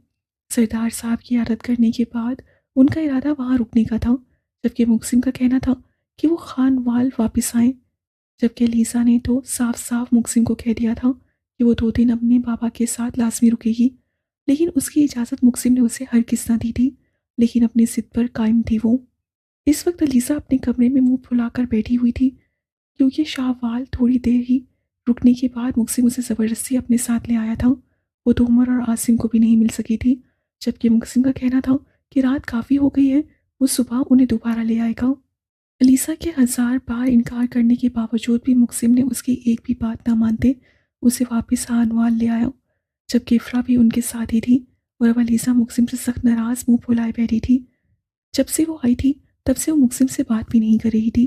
सरदार साहब की आदत करने के बाद उनका इरादा वहाँ रुकने का था, जबकि मुगसिम का कहना था कि वो खानवाल वापस आएँ। जबकि अलीसा ने तो साफ साफ मुगसिम को कह दिया था कि वो 2 दिन अपने बाबा के साथ लाजमी रुकेगी, लेकिन उसकी इजाज़त मुगसिम ने उसे हरगिज़ ना दी थी, लेकिन अपनी जिद पर कायम थी वो। इस वक्त अलीसा अपने कमरे में मुंह फुलाकर बैठी हुई थी क्योंकि शाहवाल थोड़ी देर ही रुकने के बाद मुगसिम उसे ज़बरदस्ती अपने साथ ले आया था। वो तो उमर और आसिम को भी नहीं मिल सकी थी, जबकि मुगसिम का कहना था कि रात काफ़ी हो गई है, वो सुबह उन्हें दोबारा ले आएगा। अलीसा के हजार बार इनकार करने के बावजूद भी मुगसिम ने उसकी एक भी बात ना मानते उसे वापस हानवाल ले आया, जबकि इफ्रा भी उनके साथ ही थी और अब अलीसा मुगसिम से सख्त नाराज मुंह फुलाए बैठी थी। जब से वो आई थी तब से वो मुगसिम से बात भी नहीं कर रही थी।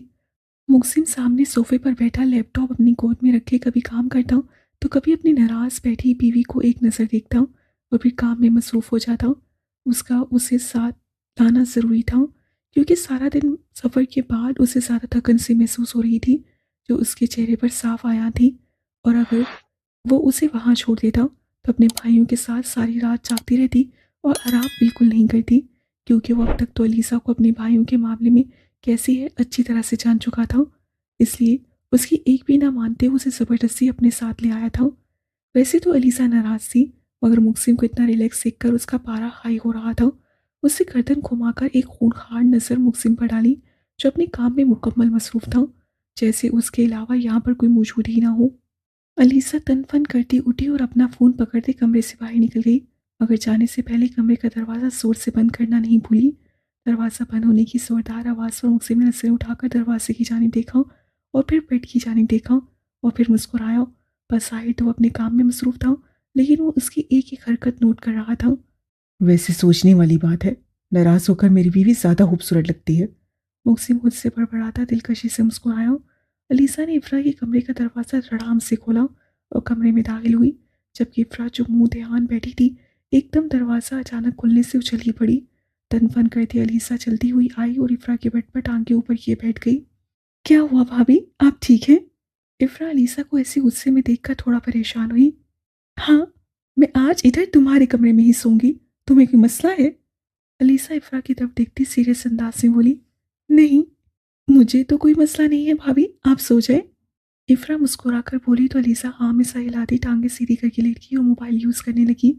मुक्सिम सामने सोफे पर बैठा लैपटॉप अपनी गोद में रखे कभी काम करता तो कभी अपनी नाराज बैठी बीवी को एक नज़र देखता और फिर काम में मसरूफ़ हो जाता। उसका उसे साथ लाना ज़रूरी था क्योंकि सारा दिन सफ़र के बाद उसे ज़्यादा थकन सी महसूस हो रही थी जो उसके चेहरे पर साफ आया थी। और अगर वो उसे वहाँ छोड़ देता तो अपने भाइयों के साथ सारी रात जागती रहती और आराम बिल्कुल नहीं करती क्योंकि वो अब तक तो अलीसा को अपने भाइयों के मामले में कैसी है अच्छी तरह से जान चुका था। इसलिए उसकी एक भी ना मानते हुए उसे ज़बरदस्ती अपने साथ ले आया था। वैसे तो अलीसा नाराज़ थी मगर मुक्सिम को इतना रिलैक्स देखकर उसका पारा हाई हो रहा था। उससे गर्दन घुमाकर एक खूंखार नज़र मुक्सिम पर डाली जो अपने काम में मुकम्मल मसरूफ़ था जैसे उसके अलावा यहाँ पर कोई मौजूद ही ना हो। अलीसा तन-फन करती उठी और अपना फ़ोन पकड़ते कमरे से बाहर निकल गई, मगर जाने से पहले कमरे का दरवाज़ा ज़ोर से बंद करना नहीं भूली। दरवाज़ा बंद होने की ज़ोरदार आवाज़ पर मुक्सिम ने नज़रें उठाकर दरवाज़े की जानिब देखा और फिर बेड की जानिब देखा और फिर मुस्कुराया। बस ज़ाहिर तो वो अपने काम में मसरूफ़ था, लेकिन वो उसकी एक-एक हरकत नोट कर रहा था। वैसे सोचने वाली बात है, नाराज होकर मेरी बीवी ज़्यादा खूबसूरत लगती है। मुक्सिम खुद से बड़बड़ाता दिलकशी से मुस्कुराया। अलीसा ने इफ़रा के कमरे का दरवाज़ा धड़ाम से खोला और कमरे में दाखिल हुई, जबकि इफ़रा जो मुंह ध्यान बैठी थी एकदम दरवाज़ा अचानक खुलने से उछल ही पड़ी। तन-फन करती अलीसा चलती हुई आई और इफ़रा के बेड पर टांग के ऊपर किए बैठ गई। क्या हुआ भाभी, आप ठीक हैं? इफ़रा अलीसा को ऐसे गुस्से में देखकर थोड़ा परेशान हुई। हाँ, मैं आज इधर तुम्हारे कमरे में ही सोऊंगी। तुम्हें कोई मसला है? अलीसा इफ़रा की तरफ देखती सीरियस अंदाज में बोली। नहीं, मुझे तो कोई मसला नहीं है भाभी, आप सो जाएं। इफ़रा मुस्कुराकर बोली तो अलीसा हाँ में सा हिलाती टांगें सीधी करके लेट गई और मोबाइल यूज़ करने लगी।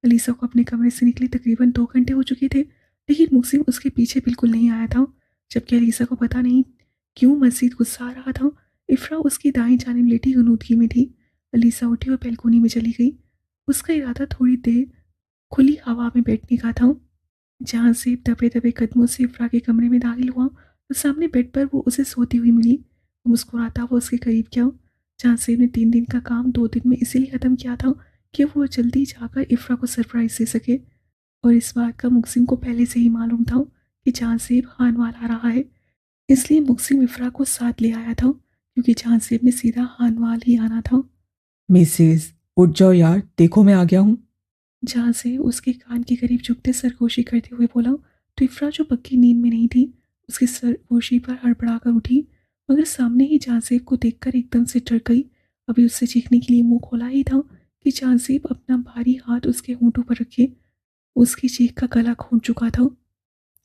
अलीसा को अपने कमरे से निकले तकरीबन 2 घंटे हो चुके थे, लेकिन मुक्सिम उसके पीछे बिल्कुल नहीं आया था। जबकि अलीसा को पता नहीं क्यों मज़ीद गुस्सा आ रहा था। इफ़रा उसकी दाईं जानिब लेटी गनूदगी में थी। अलीसा उठी और बैल्कोनी में चली गई। उसका इरादा थोड़ी देर खुली हवा में बैठने का था। जहाँ से दबे दबे कदमों से इफ़रा के कमरे में दाखिल हुआ तो सामने बेड पर वो उसे सोती हुई मिली। वो मुस्कुराता हुआ उसके करीब गया। जहाँ से ने 3 दिन का काम 2 दिन में इसीलिए ख़त्म किया था कि वो जल्दी जाकर इफ़रा को सरप्राइज़ दे सके। और इस बात का मुक्सिम को पहले से ही मालूम था कि जहाँसेब हानवाल आ रहा है, इसलिए मुक्सिम इफ़रा को साथ ले आया था क्योंकि जहाँसेब ने सीधा हानवाल ही आना था। मिसेज, उठ जाओ यार, देखो मैं आ गया हूँ। जहाँ से उसके कान के करीब झुकते सरगोशी करते हुए बोला तो इफ़रा जो पक्की नींद में नहीं थी उसकी सरगोशी पर हड़बड़ाकर उठी, मगर सामने ही जहाँसेब को देखकर एकदम से डर गई। अभी उससे चीखने के लिए मुंह खोला ही था कि जहाँसेब अपना भारी हाथ उसके होंठों पर रखे उसकी चीख का गला घोंट चुका था।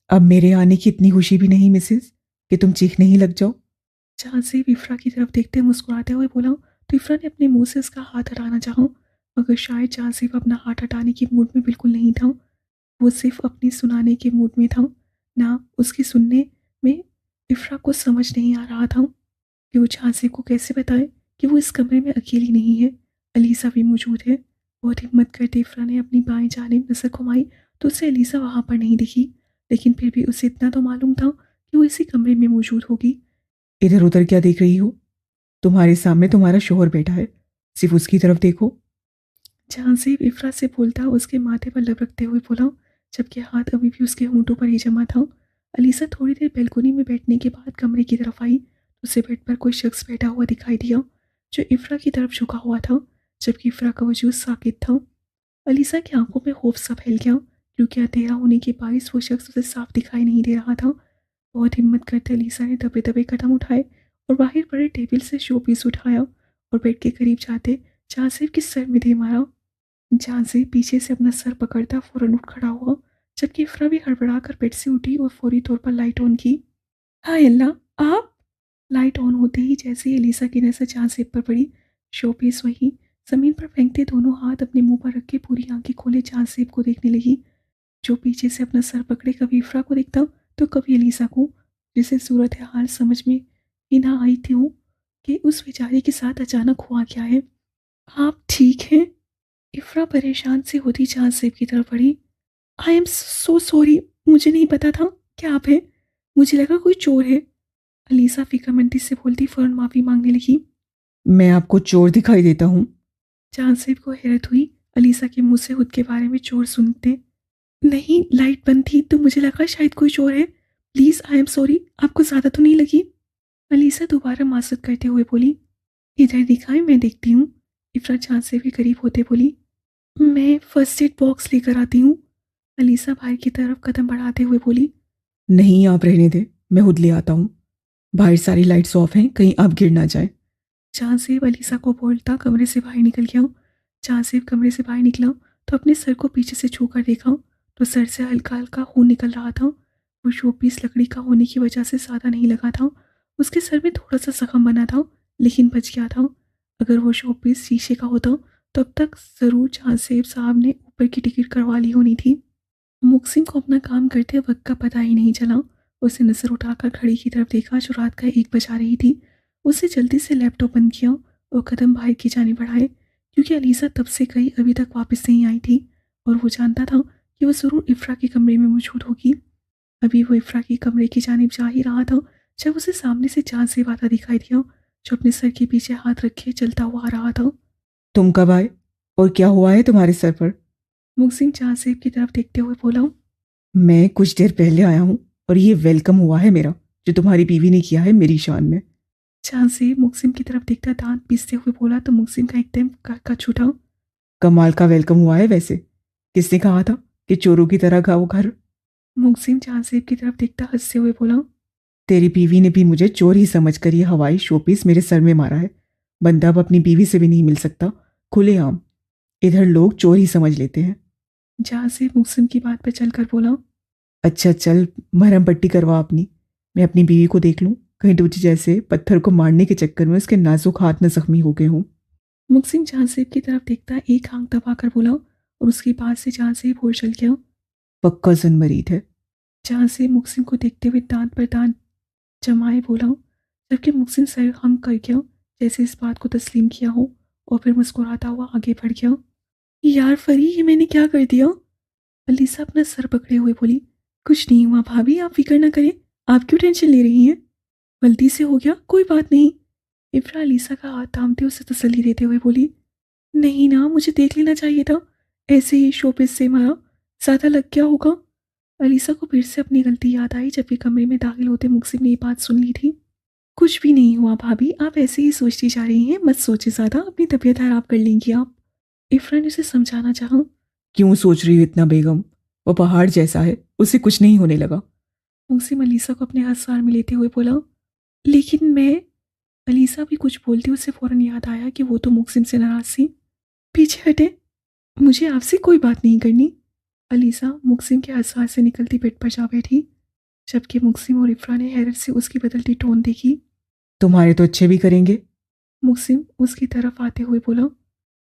अब मेरे आने की इतनी खुशी भी नहीं मिसेज कि तुम चीखने ही लग जाओ। जहाँसेब इफ़रा की तरफ देखते मुस्कुराते हुए बोला तो इफ़रा ने अपने मुंह से उसका हाथ हटाना चाहा, मगर शायद जहाँसेब अपना हाथ हटाने के मूड में बिल्कुल नहीं था। वो सिर्फ अपनी सुनाने के मूड में था, ना उसकी सुनने में। इफ़रा को समझ नहीं आ रहा था कि वो झांसी को कैसे बताए कि वो इस कमरे में अकेली नहीं है, अलीसा भी मौजूद है। बहुत हिम्मत करते इफ़रा ने अपनी बाएं जानिब नज़र घुमाई तो उसे अलीसा वहाँ पर नहीं दिखी, लेकिन फिर भी उसे इतना तो मालूम था कि वो इसी कमरे में मौजूद होगी। इधर उधर क्या देख रही हो? तुम्हारे सामने तुम्हारा शोहर बैठा है, सिर्फ उसकी तरफ देखो। जहाँसेब इफ़रा से बोलता उसके माथे पर लपकते हुए बोला, जबकि हाथ अभी भी उसके होंठों पर ही जमा था। अलीसा थोड़ी देर बैल्कोनी में बैठने के बाद कमरे की तरफ आई तो उसे बेड पर कोई शख्स बैठा हुआ दिखाई दिया जो इफ़रा की तरफ झुका हुआ था, जबकि इफ़रा का वजूद साकित था। अलीसा की आंखों में खौफ सा फैल गया क्योंकि अंधेरा होने के बायस वो शख्स उसे साफ दिखाई नहीं दे रहा था। बहुत हिम्मत करते अलीसा ने दबे दबे कदम उठाए और बाहर पड़े टेबल से शो पीस उठाया और बेड के करीब जाते जहाँसेब के सर में दे मारा। जहाँ से पीछे से अपना सर पकड़ता फौरन उठ खड़ा हुआ, जबकि इफ़रा भी हड़बड़ा कर बेड से उठी और फौरी तौर पर लाइट ऑन की। हाय अल्लाह, आप! लाइट ऑन होते ही जैसे ही एलिसा की नज़र जहाँसेब पर पड़ी, शोपीस वहीं ज़मीन पर फेंकते दोनों हाथ अपने मुंह पर रख के पूरी आंखें खोले जहाँसेब को देखने लगी, जो पीछे से अपना सर पकड़े कभी इफ़रा को देखता तो कभी एलिसा को, जिसे सूरत हाल समझ में ही ना आई थी कि उस बेचारे के साथ अचानक हुआ क्या है। आप ठीक हैं? इफ़रा परेशान सी होती जहाँसेब की तरफ बढ़ी। आई एम सो सॉरी, मुझे नहीं पता था कि आप हैं, मुझे लगा कोई चोर है। अलीसा फिक्रमंदी से बोलती फ़ौरन माफ़ी मांगने लगी। मैं आपको चोर दिखाई देता हूँ? जहाँसेब को हैरत हुई अलीसा के मुंह से खुद के बारे में चोर सुनते। नहीं, लाइट बंद थी तो मुझे लगा शायद कोई चोर है। प्लीज़ आई एम सॉरी, आपको ज़्यादा तो नहीं लगी? अलीसा दोबारा मासूद करते हुए बोली, इधर दिखाएं, मैं देखती हूँ। इफ़रात चांद से भी करीब होते बोली, मैं फर्स्ट एड बॉक्स लेकर आती हूँ। अलीसा बाहर की तरफ कदम बढ़ाते हुए बोली, नहीं, आप रहने दे, मैं खुद ले आता हूँ। बाहर सारी लाइट्स ऑफ हैं, कहीं आप गिर ना जाए। चांसेब अलीसा को बोलता कमरे से बाहर निकल गया। चांसेब कमरे से बाहर निकला तो अपने सर को पीछे से छू कर देखा तो सर से हल्का हल्का खून निकल रहा था। वो शोपीस लकड़ी का होने की वजह से ज़्यादा नहीं लगा था। उसके सर में थोड़ा सा जख्म बना था, लेकिन बच गया था। अगर वो शोपीस शीशे का होता तो अब तक ज़रूर चांसेब साहब ने ऊपर की टिकट करवा ली होनी थी। मुक्सिम को अपना काम करते वक्त का पता ही नहीं चला। उसने नज़र उठाकर घड़ी की तरफ देखा जो रात का 1 बजा रही थी। उसने जल्दी से लैपटॉप बंद किया और कदम बाहर की जाने बढ़ाए, क्योंकि अलीसा तब से कहीं अभी तक वापस नहीं आई थी और वो जानता था कि वो ज़रूर इफ़रा के कमरे में मौजूद होगी। अभी वो इफ़रा के कमरे की जानिब जा ही रहा था जब उसे सामने से चांद से आता दिखाई दिया, जो अपने सर के पीछे हाथ रखे चलता हुआ आ रहा था। तुम कब आए और क्या हुआ है तुम्हारे सर पर? मुक्सिम चांद सेब की तरफ देखते हुए बोला, मैं कुछ देर पहले आया हूँ और ये वेलकम हुआ है मेरा, जो तुम्हारी बीवी ने किया है मेरी शान में। चांद सेब मुक्सिम की तरफ देखता दांत पीसते हुए बोला तो मुक्सिम का एकदम का छूटा। कमाल का वेलकम हुआ है वैसे। किसने कहा था कि चोरों की तरह का वो घर? मुक्सिम चांद सेब की तरफ देखता हंसते हुए बोला, तेरी बीवी ने भी मुझे चोर ही समझकर ये हवाई शोपीस मेरे सर में मारा है। बंदा अब अपनी बीवी से भी नहीं मिल सकता खुलेआम। इधर लोग चोर ही समझ लेते हैं। चांद सेब मुक्सिम की बात पर चलकर बोला, अच्छा चल, मरहम पट्टी करवा अपनी। मैं अपनी बीवी को देख लूं, कहीं तुझे जैसे पत्थर को मारने के चक्कर में उसके नाजुक हाथ न जख्मी हो गए हों। मुक्सिम चांद सेब की तरफ देखता एक आंख दबाकर बोला और उसके पास से चांद सेब और चल गया। पक्का जन्मरीद है। चांद सेब मुक्सिम को देखते हुए दांत पर दांत जमाए बोला, जबकि मुक्सिम सर हम कर गया जैसे इस बात को तस्लीम किया हो, और फिर मुस्कुराता हुआ आगे बढ़ गया। यार फरी, ये मैंने क्या कर दिया? अलीसा अपना सर पकड़े हुए बोली, कुछ नहीं हुआ भाभी, आप फिक्र ना करें। आप क्यों टेंशन ले रही हैं? गलती से हो गया, कोई बात नहीं। इफ्रा अलीसा का हाथ थामते उसे तसल्ली देते हुए बोली, नहीं ना, मुझे देख लेना चाहिए था। ऐसे ही शोपीस से मारा, ज़्यादा लग गया होगा। अलीसा को फिर से अपनी गलती याद आई जबकि कमरे में दाखिल होते मुक्सिम ने ये बात सुन ली थी। कुछ भी नहीं हुआ भाभी, आप ऐसे ही सोचती जा रही हैं, मत सोचिए ज़्यादा, अपनी तबीयत खराब कर लेंगी आप। इफ्रा ने उसे समझाना चाहा। क्यों सोच रही हो इतना बेगम? वो पहाड़ जैसा है, उससे कुछ नहीं होने लगा। मुक्सिम अलीसा को अपने हंसार में लेते हुए बोला, लेकिन मैं। अलीसा भी कुछ बोलती उसे फौरन याद आया कि वो तो मुक्सिम से नाराज थी। पीछे हटे, मुझे आपसे कोई बात नहीं करनी। अलीसा मुक्सिम के हंसार से निकलती बेड पर जा बैठी, जबकि मुक्सिम और इफ्रा ने हैरत से उसकी बदलती टोन देखी। तुम्हारे तो अच्छे भी करेंगे। मुक्सिम उसकी तरफ आते हुए बोला,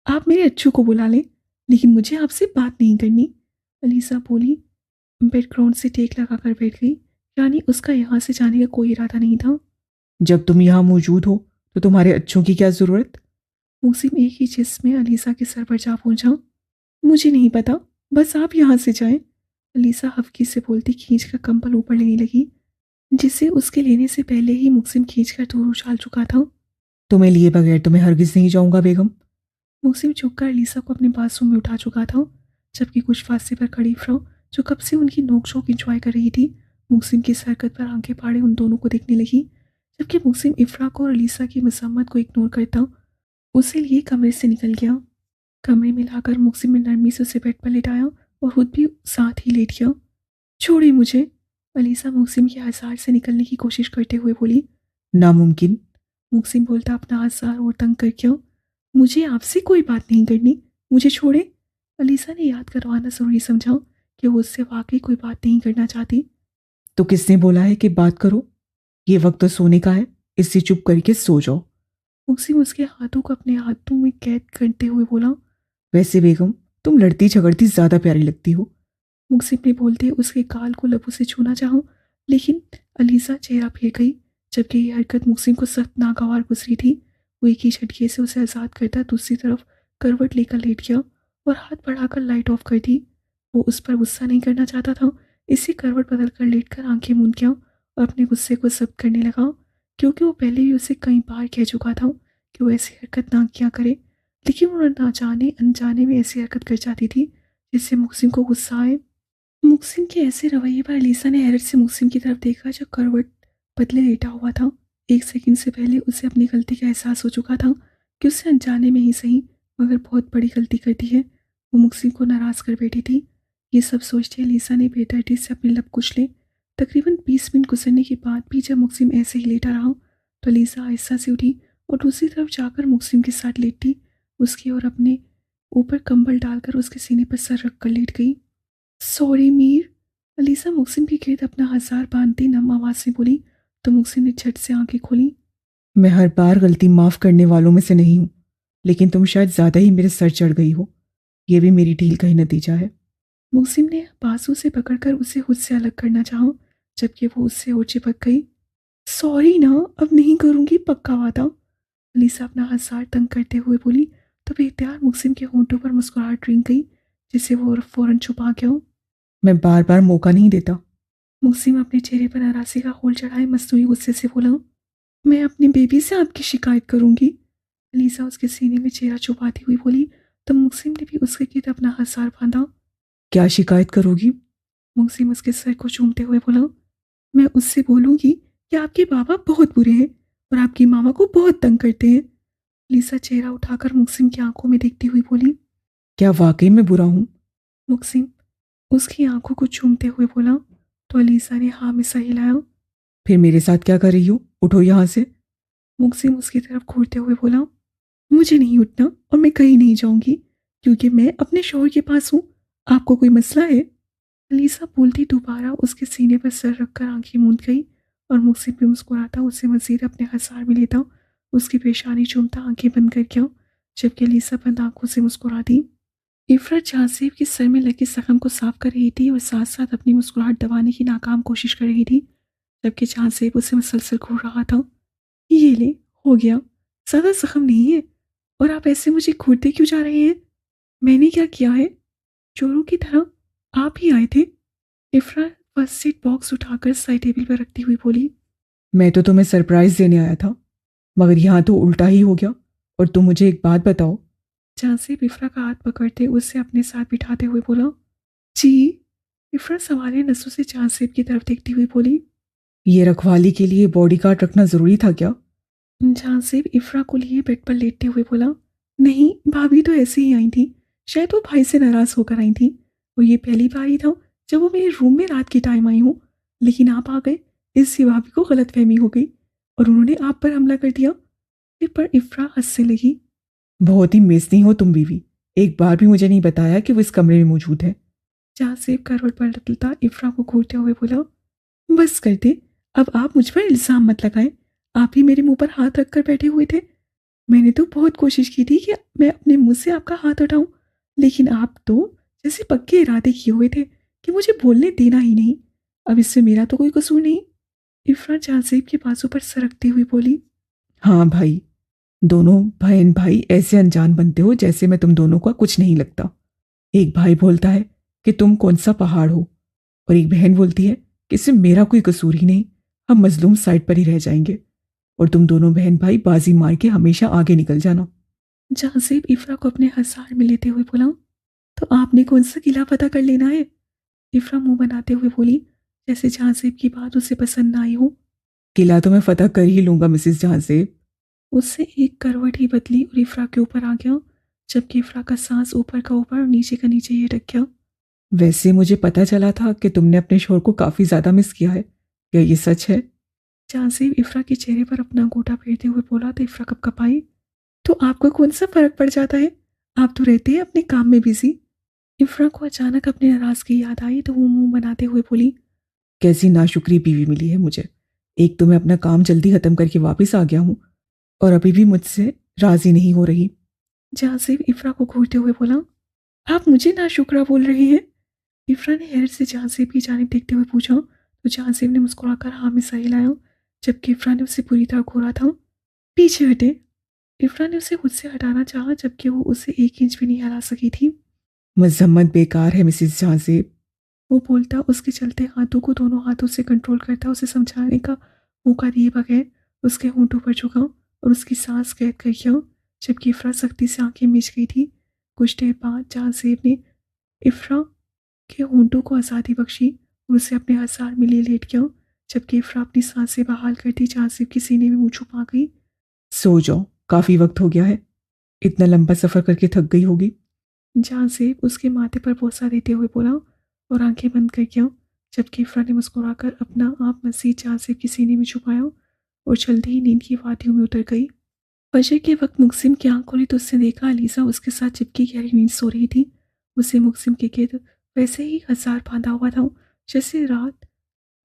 आप मेरे अच्छू को बुला लें, लेकिन मुझे आपसे बात नहीं करनी। अलीसा बोली, बैकग्राउंड से टेक लगा कर बैठ गई, यानी उसका यहाँ से जाने का कोई इरादा नहीं था। जब तुम यहाँ मौजूद हो तो तुम्हारे अच्छों की क्या ज़रूरत? मुक्सिम एक ही जिस्म में अलीसा के सर पर जा पहुंचा। मुझे नहीं पता, बस आप यहाँ से जाएं। अलीसा हफ्की से बोलती खींच कर कंबल ऊपर लेने लगी, जिसे उसके लेने से पहले ही मुक्सिम खींच कर दूर उछाल चुका था। तुम्हें लिए बगैर तुम्हें हरगिज नहीं जाऊंगा बेगम। मुक्सिम झुककर अलीसा को अपने बाथरूम में उठा चुका था, जबकि कुछ फासले पर खड़ी फ्रो जो कब से उनकी नोकझोंक इंजॉय कर रही थी, मुक्सिम की इस हरकत पर आंखें फाड़े उन दोनों को देखने लगी, जबकि मुक्सिम इफ्रा को और अलीसा की मसम्मत को इग्नोर करता उसे लिए कमरे से निकल गया। कमरे में लाकर मुक्सिम ने नरमी से उसे बेड पर लेटाया और खुद भी साथ ही लेट गया। छोड़े मुझे, अलीसा मुक्सिम के आसार से निकलने की कोशिश करते हुए बोली। नामुमकिन। मुक्सिम बोलता अपना आसार और तंग कर गया, मुझे आपसे कोई बात नहीं करनी, मुझे छोड़े। अलीसा ने याद करवाना ज़रूरी समझा कि वो उससे वाकई कोई बात नहीं करना चाहती। तो किसने बोला है कि बात करो? ये वक्त तो सोने का है, इससे चुप करके सो जाओ। मुक्सिम उसके हाथों को अपने हाथों में कैद करते हुए बोला। वैसे बेगम, तुम लड़ती झगड़ती ज़्यादा प्यारी लगती हो। मुक्सिम ने बोलते उसके गाल को लबों से छूना चाहा, लेकिन अलीसा चेहरा फेर गई, जबकि ये हरकत मुक्सिम को सख्त नागवार गुजरी थी। वो एक ही झटके से उसे आज़ाद करता दूसरी तरफ करवट लेकर लेट गया और हाथ बढ़ाकर लाइट ऑफ कर दी। वो उस पर गुस्सा नहीं करना चाहता था, इसी करवट बदल कर लेट कर आंखें मूंद गया और अपने गुस्से को जब्त करने लगा, क्योंकि वो पहले भी उसे कई बार कह चुका था कि वो ऐसी हरकत ना किया करे, लेकिन वो ना जाने अनजाने में ऐसी हरकत कर जाती थी जिससे मुक्सिम को गुस्सा आए। मुक्सिम के ऐसे रवैये पर अलीसा ने हैरत से मुक्सिम की तरफ देखा जो करवट बदले लेटा हुआ था। ایک سیکنڈ سے پہلے اسے اپنی غلطی کا احساس ہو چکا تھا کہ اسے انجانے میں ہی صحیح مگر بہت بڑی غلطی کر دی ہے۔ وہ مقسم کو ناراض کر بیٹھی تھی۔ یہ سب سوچتے لیسا نے بے دردی سے اپنے لب کچلے۔ تقریباً 20 منٹ گزرنے کے بعد بھی جب مقسم ایسے ہی لیٹا رہا تو لیسا آہستہ سے اٹھی اور دوسری طرف جا کر مقسم کے ساتھ لیٹی، اس کی اور اپنے اوپر کمبل ڈال کر اس کے سینے پر سر رکھ کر لیٹ گئی۔ سوری میر، لیسا مقسم کے گرد اپنا ہزار باندھتی نم آواز سے بولی تو مقسم نے جھٹ سے آنکھیں کھولی۔ میں ہر بار غلطی معاف کرنے والوں میں سے نہیں ہوں، لیکن تم شاید زیادہ ہی میرے سر چڑھ گئی ہو۔ یہ بھی میری ڈھیل کا ہی نتیجہ ہے۔ مقسم نے بازو سے پکڑ کر اسے خود سے الگ کرنا چاہا، جبکہ وہ اس سے اور چپک گئی۔ سوری نا، اب نہیں کروں گی، پکا وعدہ، لیسا اپنا ہزار تنگ کرتے ہوئے بولی تو بے اختیار مقسم کے ہونٹوں پر مسکراہٹ رنگ گئی جسے وہ فوراً چھپا گیا۔ میں بار بار موقع نہیں دیتا۔ مقسم اپنے چہرے پر ناراضی کا خول چڑھائے مصنوعی غصے سے بولا، میں اپنی بیبی سے آپ کی شکایت کروں گی۔ لیسا اس کے سینے میں چہرہ چھپاتی ہوئی بولی تو مقسم نے بھی اس کے گرد اپنا ہزار باندھا۔ کیا شکایت کرو گی؟ مقسم اس کے سر کو چومتے ہوئے بولا، میں اس سے بولوں گی کہ آپ کے بابا بہت برے ہیں اور آپ کی ماما کو بہت تنگ کرتے ہیں۔ لیسا چہرہ اٹھا کر مقسم کی آنکھوں میں دیکھتی ہوئی بولی۔ کیا واقعی میں برا ہوں؟ مقسم اس کی آنکھوں کو چومتے ہوئے بولا تو لیسا نے ہاں میں سر ہلایا۔ پھر میرے ساتھ کیا کر رہی ہو؟ اٹھو یہاں سے۔ مقسم اس کی طرف گھورتے ہوئے بولا، مجھے نہیں اٹھنا اور میں کہیں نہیں جاؤں گی کیونکہ میں اپنے شوہر کے پاس ہوں۔ آپ کو کوئی مسئلہ ہے؟ لیسا بولتی دوبارہ اس کے سینے پر سر رکھ کر آنکھیں موند گئی اور مقسم بھی مسکراتا اسے مزید اپنے ہزار میں لیتا، اس کی پیشانی چومتا آنکھیں بند کر گیا، جبکہ لیسا بند آنکھوں سے مسکرا دی۔ عفرت جہازیب کے سر میں لگے زخم کو صاف کر رہی تھی اور ساتھ ساتھ اپنی مسکراہٹ دبانے کی ناکام کوشش کر رہی تھی، جبکہ جہازیب اسے مسلسل گھور رہا تھا۔ یہ لے، ہو گیا، زیادہ زخم نہیں ہے، اور آپ ایسے مجھے گھورتے کیوں جا رہے ہیں؟ میں نے کیا کیا ہے؟ چوروں کی طرح آپ ہی آئے تھے۔ عفرت فرسٹ ایڈ باکس اٹھا کر سائڈ ٹیبل پر رکھتی ہوئی بولی، میں تو تمہیں سرپرائز دینے آیا تھا، مگر یہاں تو الٹا ہی ہو گیا۔ اور تم مجھے ایک بات بتاؤ۔ جہازیب عفرت کا ہاتھ پکڑتے اسے اپنے ساتھ بٹھاتے ہوئے بولا۔ جی؟ عفرت سنوارے نسوں سے جہازیب کی طرف دیکھتی ہوئی بولی۔ یہ رکھوالی کے لیے باڈی گارڈ رکھنا ضروری تھا کیا؟ جہازیب عفرت کو لیے بیڈ پر لیٹتے ہوئے بولا، نہیں، بھابھی تو ایسے ہی آئی تھی، شاید وہ بھائی سے ناراض ہو کر آئی تھی، اور یہ پہلی بار ہی تھا جب وہ میرے روم میں رات کے ٹائم آئی ہوں، لیکن آپ آ گئے، اس سے بھابھی کو غلط فہمی ہو گئی اور انہوں نے آپ پر حملہ کر دیا۔ پھر پر عفرت ہنسنے لگی۔ بہت ہی میزنی ہو تم بیوی، ایک بار بھی مجھے نہیں بتایا کہ وہ اس کمرے میں موجود ہے۔ جہازیب کروٹ پر بدلتا عفرت کو گھورتے ہوئے بولا، بس کر دے، اب آپ مجھ پر الزام مت لگائیں، آپ ہی میرے منہ پر ہاتھ رکھ کر بیٹھے ہوئے تھے۔ میں نے تو بہت کوشش کی تھی کہ میں اپنے منہ سے آپ کا ہاتھ ہٹاؤں، لیکن آپ تو جیسے پکے ارادے کیے ہوئے تھے کہ مجھے بولنے دینا ہی نہیں۔ اب اس سے میرا تو کوئی قصور نہیں۔ عفرت جہازیب کے بازو پر سر رکھتی ہوئی بولی۔ ہاں بھائی، دونوں بہن بھائی ایسے انجان بنتے ہو جیسے میں تم دونوں کا کچھ نہیں لگتا۔ ایک بھائی بولتا ہے کہ تم کون سا پہاڑ ہو، اور ایک بہن بولتی ہے کہ اس میں میرا کوئی قصور ہی نہیں، ہم مظلوم سائڈ پر ہی رہ جائیں گے، اور تم دونوں بہن بھائی بازی مار کے ہمیشہ آگے نکل جانا۔ جہازیب عفرت کو اپنے ہزار میں لیتے ہوئے بولا، تو آپ نے کون سا قلعہ فتح کر لینا ہے؟ عفرت منہ بناتے ہوئے بولی جیسے جہازیب کی بات اسے پسند نہ آئی ہو۔ قلعہ تو میں فتح کر ہی لوں گا مسز جہازیب۔ اس سے ایک کروٹ ہی بدلی اور عفرت کے اوپر آ گیا، جبکہ عفرت کا سانس اوپر کا اوپر اور نیچے کا نیچے ہی اٹک گیا۔ ویسے مجھے پتا چلا تھا کہ تم نے اپنے شوہر کو کافی زیادہ مس کیا ہے، کیا یہ سچ ہے؟ جہازیب عفرت کے چہرے پر اپنا انگوٹھا پھیرتے ہوئے بولا تو عفرت کپ کپ آئی۔ تو آپ کو کون سا فرق پڑ جاتا ہے؟ آپ تو رہتے ہیں اپنے کام میں بزی۔ عفرت کو اچانک اپنے ناراضگی یاد آئی تو وہ منہ بناتے ہوئے بولی، کیسی ناشکری بیوی ملی ہے مجھے، ایک تو میں اپنا کام جلدی ختم کر کے واپس آ گیا ہوں اور ابھی بھی مجھ سے راضی نہیں ہو رہی۔ جہازیب عفرت کو گھورتے ہوئے بولا، آپ مجھے ناشکرا بول رہے ہیں؟ عفرت نے حیرت سے جہازیب کی جانب دیکھتے ہوئے پوچھا تو جہازیب نے مسکرا کر ہاں میں سر ہلایا، جبکہ عفرت نے اسے پوری طرح گھورا تھا۔ پیچھے ہٹے۔ عفرت نے اسے خود سے ہٹانا چاہا جبکہ وہ اسے 1 انچ بھی نہیں ہلا سکی تھی۔ مذمت بیکار ہے مسز جہازیب۔ وہ بولتا اس کے چلتے ہاتھوں کو دونوں ہاتھوں سے کنٹرول کرتا اسے سمجھانے کا موقع دیے بغیر اس کے ہونٹوں پر جھکا اور اس کی سانس قید کر گیا، جبکہ عفرت سختی سے آنکھیں میچ گئی تھی۔ کچھ دیر بعد جہازیب نے عفرت کے ہونٹوں کو آزادی بخشی اور اسے اپنے ہزار میں لے لیٹ گیا، جبکہ افرا اپنی سانسیں بحال کرتی جانسیب کے سینے میں منہ چھپا گئی۔ سو جاؤ، کافی وقت ہو گیا ہے، اتنا لمبا سفر کر کے تھک گئی ہوگی۔ جانسیب اس کے ماتھے پر بوسہ دیتے ہوئے بولا اور آنکھیں بند کر گیا، جبکہ افرا نے مسکرا کر اپنا آپ مزید جانسیب کے سینے میں چھپایا اور جلدی ہی نیند کی وادیوں میں اتر گئی۔ فجر کے وقت مقسم کی آنکھ کھلی تو اس نے دیکھا علیزہ اس کے ساتھ چپکی گہری نیند سو رہی تھی۔ اسے مقسم کے گرد ویسے ہی ہزار باندھا ہوا تھا جیسے رات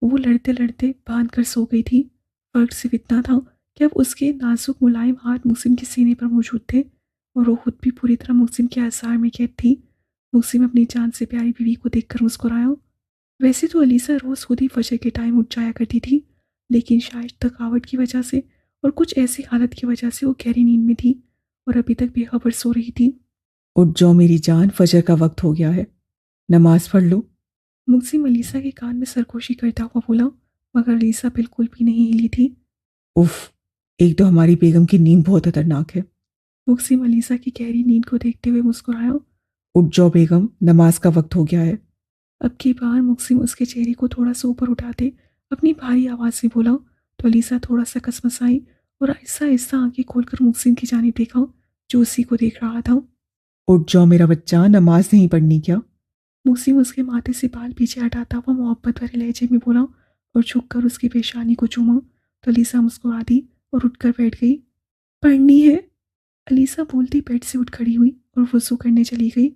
وہ لڑتے لڑتے باندھ کر سو گئی تھی۔ فرق صرف اتنا تھا کہ اب اس کے نازک ملائم ہاتھ مقسم کے سینے پر موجود تھے اور وہ خود بھی پوری طرح مقسم کے اعصار میں قید تھی۔ مقسم اپنی جان سے پیاری بیوی کو دیکھ کر مسکرایا۔ ویسے تو علیزہ روز خود ہی فجر کے ٹائم اٹھ جایا کرتی تھی، لیکن شاید تھکاوٹ کی وجہ سے اور کچھ ایسی حالت کی وجہ سے وہ گہری نیند میں تھی اور ابھی تک بے خبر سو رہی تھی۔ اٹھ جاؤ میری جان، فجر کا وقت ہو گیا ہے، نماز پڑھ لو۔ مقسم علیزہ کے کان میں سرگوشی کرتا ہوا بولا، مگر علیزہ بالکل بھی نہیں ہلی تھی۔ اف، ایک تو ہماری بیگم کی نیند بہت خطرناک ہے۔ مقسم علیزہ کی گہری نیند کو دیکھتے ہوئے مسکرایا۔ اٹھ جاؤ بیگم، نماز کا وقت ہو گیا ہے۔ اب کی بار مقسم اس کے چہرے کو تھوڑا سا اوپر اٹھاتے اپنی بھاری آواز میں بولا تو علیزہ تھوڑا سا کسمسائی اور آہستہ آہستہ آنکھیں کھول کر مقسم کی جانب دیکھا جو اسی کو دیکھ رہا تھا۔ اٹھ جاؤ میرا بچہ، نماز نہیں پڑھنی کیا؟ مقسم اس کے ماتھے سے بال پیچھے ہٹاتا ہوا محبت بھرے لہجے میں بولا اور جھک کر اس کی پیشانی کو چوما تو علیزہ مسکرا دی اور اٹھ کر بیٹھ گئی۔ پڑھنی ہے؟ علیزہ بولتی بیڈ سے اٹھ کھڑی ہوئی اور وضو کرنے چلی گئی۔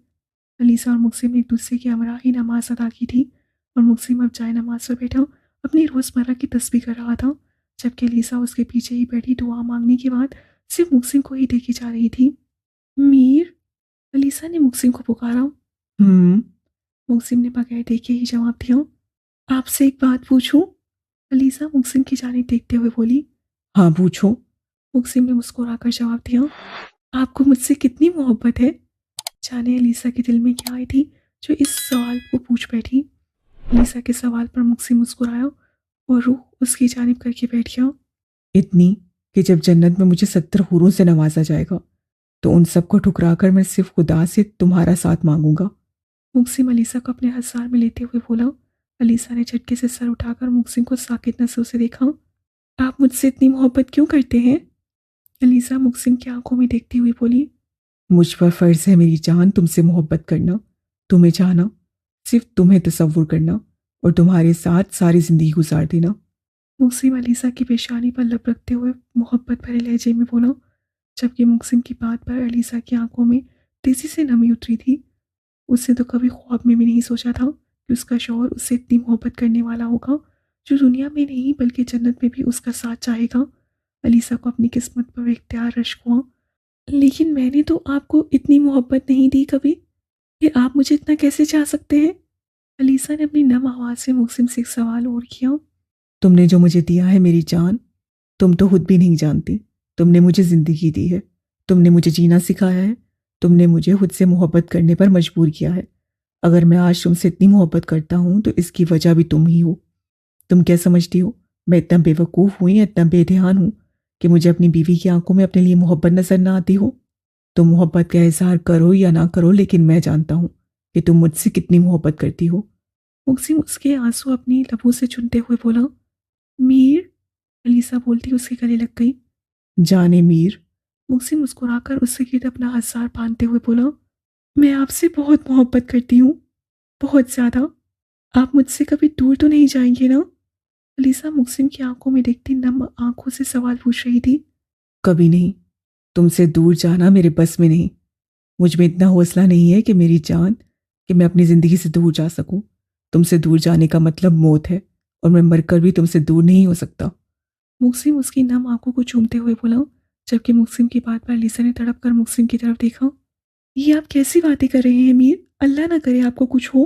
علیزہ اور مقسم ایک دوسرے کی ہمراہ ہی نماز ادا کی تھی اور مقسم اب جائے نماز پر بیٹھا اپنی روزمرہ کی تسبیح کر رہا تھا، جبکہ علیزہ اس کے پیچھے ہی بیٹھی دعا مانگنے کے بعد صرف مقسم کو ہی دیکھی جا رہی تھی۔ میر، علیزہ نے مقسم کو پکارا۔ مقسم نے بغیر دیکھے ہی جواب دیا۔ آپ سے ایک بات پوچھوں؟ علیزہ مقسم کی جانب دیکھتے ہوئے بولی۔ ہاں پوچھو۔ مقسم نے مسکرا کر جواب دیا۔ آپ کو مجھ سے کتنی محبت ہے؟ جانے علیزہ کے دل میں کیا آئی تھی جو اس سوال کو پوچھ بیٹھی۔ علیزہ کے سوال پر مقسم مسکرایا اور روح اس کی جانب کر کے بیٹھ گیا۔ اتنی کہ جب جنت میں مجھے 70 حوروں سے نوازا جائے گا تو ان سب کو ٹھکرا کر میں صرف خدا سے تمہارا ساتھ مانگوں گا۔ مقسم علیزہ کو اپنے ہزار میں لیتے ہوئے بولا۔ علیزہ نے جھٹکے سے سر اٹھا کر مقسم کو ساکت نظروں سے دیکھا۔ آپ مجھ سے اتنی محبت کیوں کرتے ہیں؟ علیزہ مقسم کی آنکھوں میں دیکھتی ہوئی بولی۔ مجھ پر فرض ہے میری جان تم سے محبت کرنا، تمہیں چاہنا، صرف تمہیں تصور کرنا اور تمہارے ساتھ ساری زندگی گزار دینا۔ مقسم علیزہ کی پیشانی پر لب رکھتے ہوئے محبت بھرے لہجے میں بولا، جبکہ مقسم کی بات پر علیزہ کی آنکھوں میں تیزی سے نمی اتری تھی۔ اس نے تو کبھی خواب میں بھی نہیں سوچا تھا کہ اس کا شوہر اس سے اتنی محبت کرنے والا ہوگا جو دنیا میں نہیں بلکہ جنت میں بھی اس کا ساتھ چاہے گا۔ علیزہ کو اپنی قسمت پر اختیار رشک ہوا۔ لیکن میں نے تو آپ کو اتنی محبت نہیں دی کبھی، کہ آپ مجھے اتنا کیسے چاہ سکتے ہیں؟ علیزہ نے اپنی نم آواز سے مقسم سے ایک سوال اور کیا۔ تم نے جو مجھے دیا ہے میری جان، تم تو خود بھی نہیں جانتی۔ تم نے مجھے زندگی دی ہے، تم نے مجھے جینا سکھایا ہے، تم نے مجھے خود سے محبت کرنے پر مجبور کیا ہے۔ اگر میں آج تم سے اتنی محبت کرتا ہوں تو اس کی وجہ بھی تم ہی ہو۔ تم کیا سمجھتی ہو میں اتنا بے وقوف ہوں یا اتنا بے دھیان ہوں کہ مجھے اپنی بیوی کی آنکھوں میں اپنے لیے محبت نظر نہ آتی ہو؟ تم محبت کا اظہار کرو یا نہ کرو، لیکن میں جانتا ہوں کہ تم مجھ سے کتنی محبت کرتی ہو۔ مقسم اس کے آنسو اپنی لبوں سے چنتے ہوئے بولا۔ میر، علیزہ بولتی اس کے گلے لگ گئی۔ جانے میر، مقسم مسکرا کر اس سے گرد اپنا ہزار باندھتے ہوئے بولا، میں آپ سے بہت محبت کرتی ہوں، بہت زیادہ۔ آپ مجھ سے کبھی دور تو نہیں جائیں گے نا؟ علیزہ مقسم کی آنکھوں میں دیکھتی نم آنکھوں سے سوال پوچھ رہی تھی۔ کبھی نہیں، تم سے دور جانا میرے بس میں نہیں۔ مجھ میں اتنا حوصلہ نہیں ہے کہ میری جان کہ میں اپنی زندگی سے دور جا سکوں۔ تم سے دور جانے کا مطلب موت ہے اور میں مر کر بھی تم سے دور نہیں ہو سکتا۔ مقسم اس کی نم آنکھوں کو چومتے ہوئے بولا، جبکہ مقسم کی بات پر علیزہ نے تڑپ کر مقسم کی طرف دیکھا۔ یہ آپ کیسی باتیں کر رہے ہیں میر؟ اللہ نہ کرے آپ کو کچھ ہو۔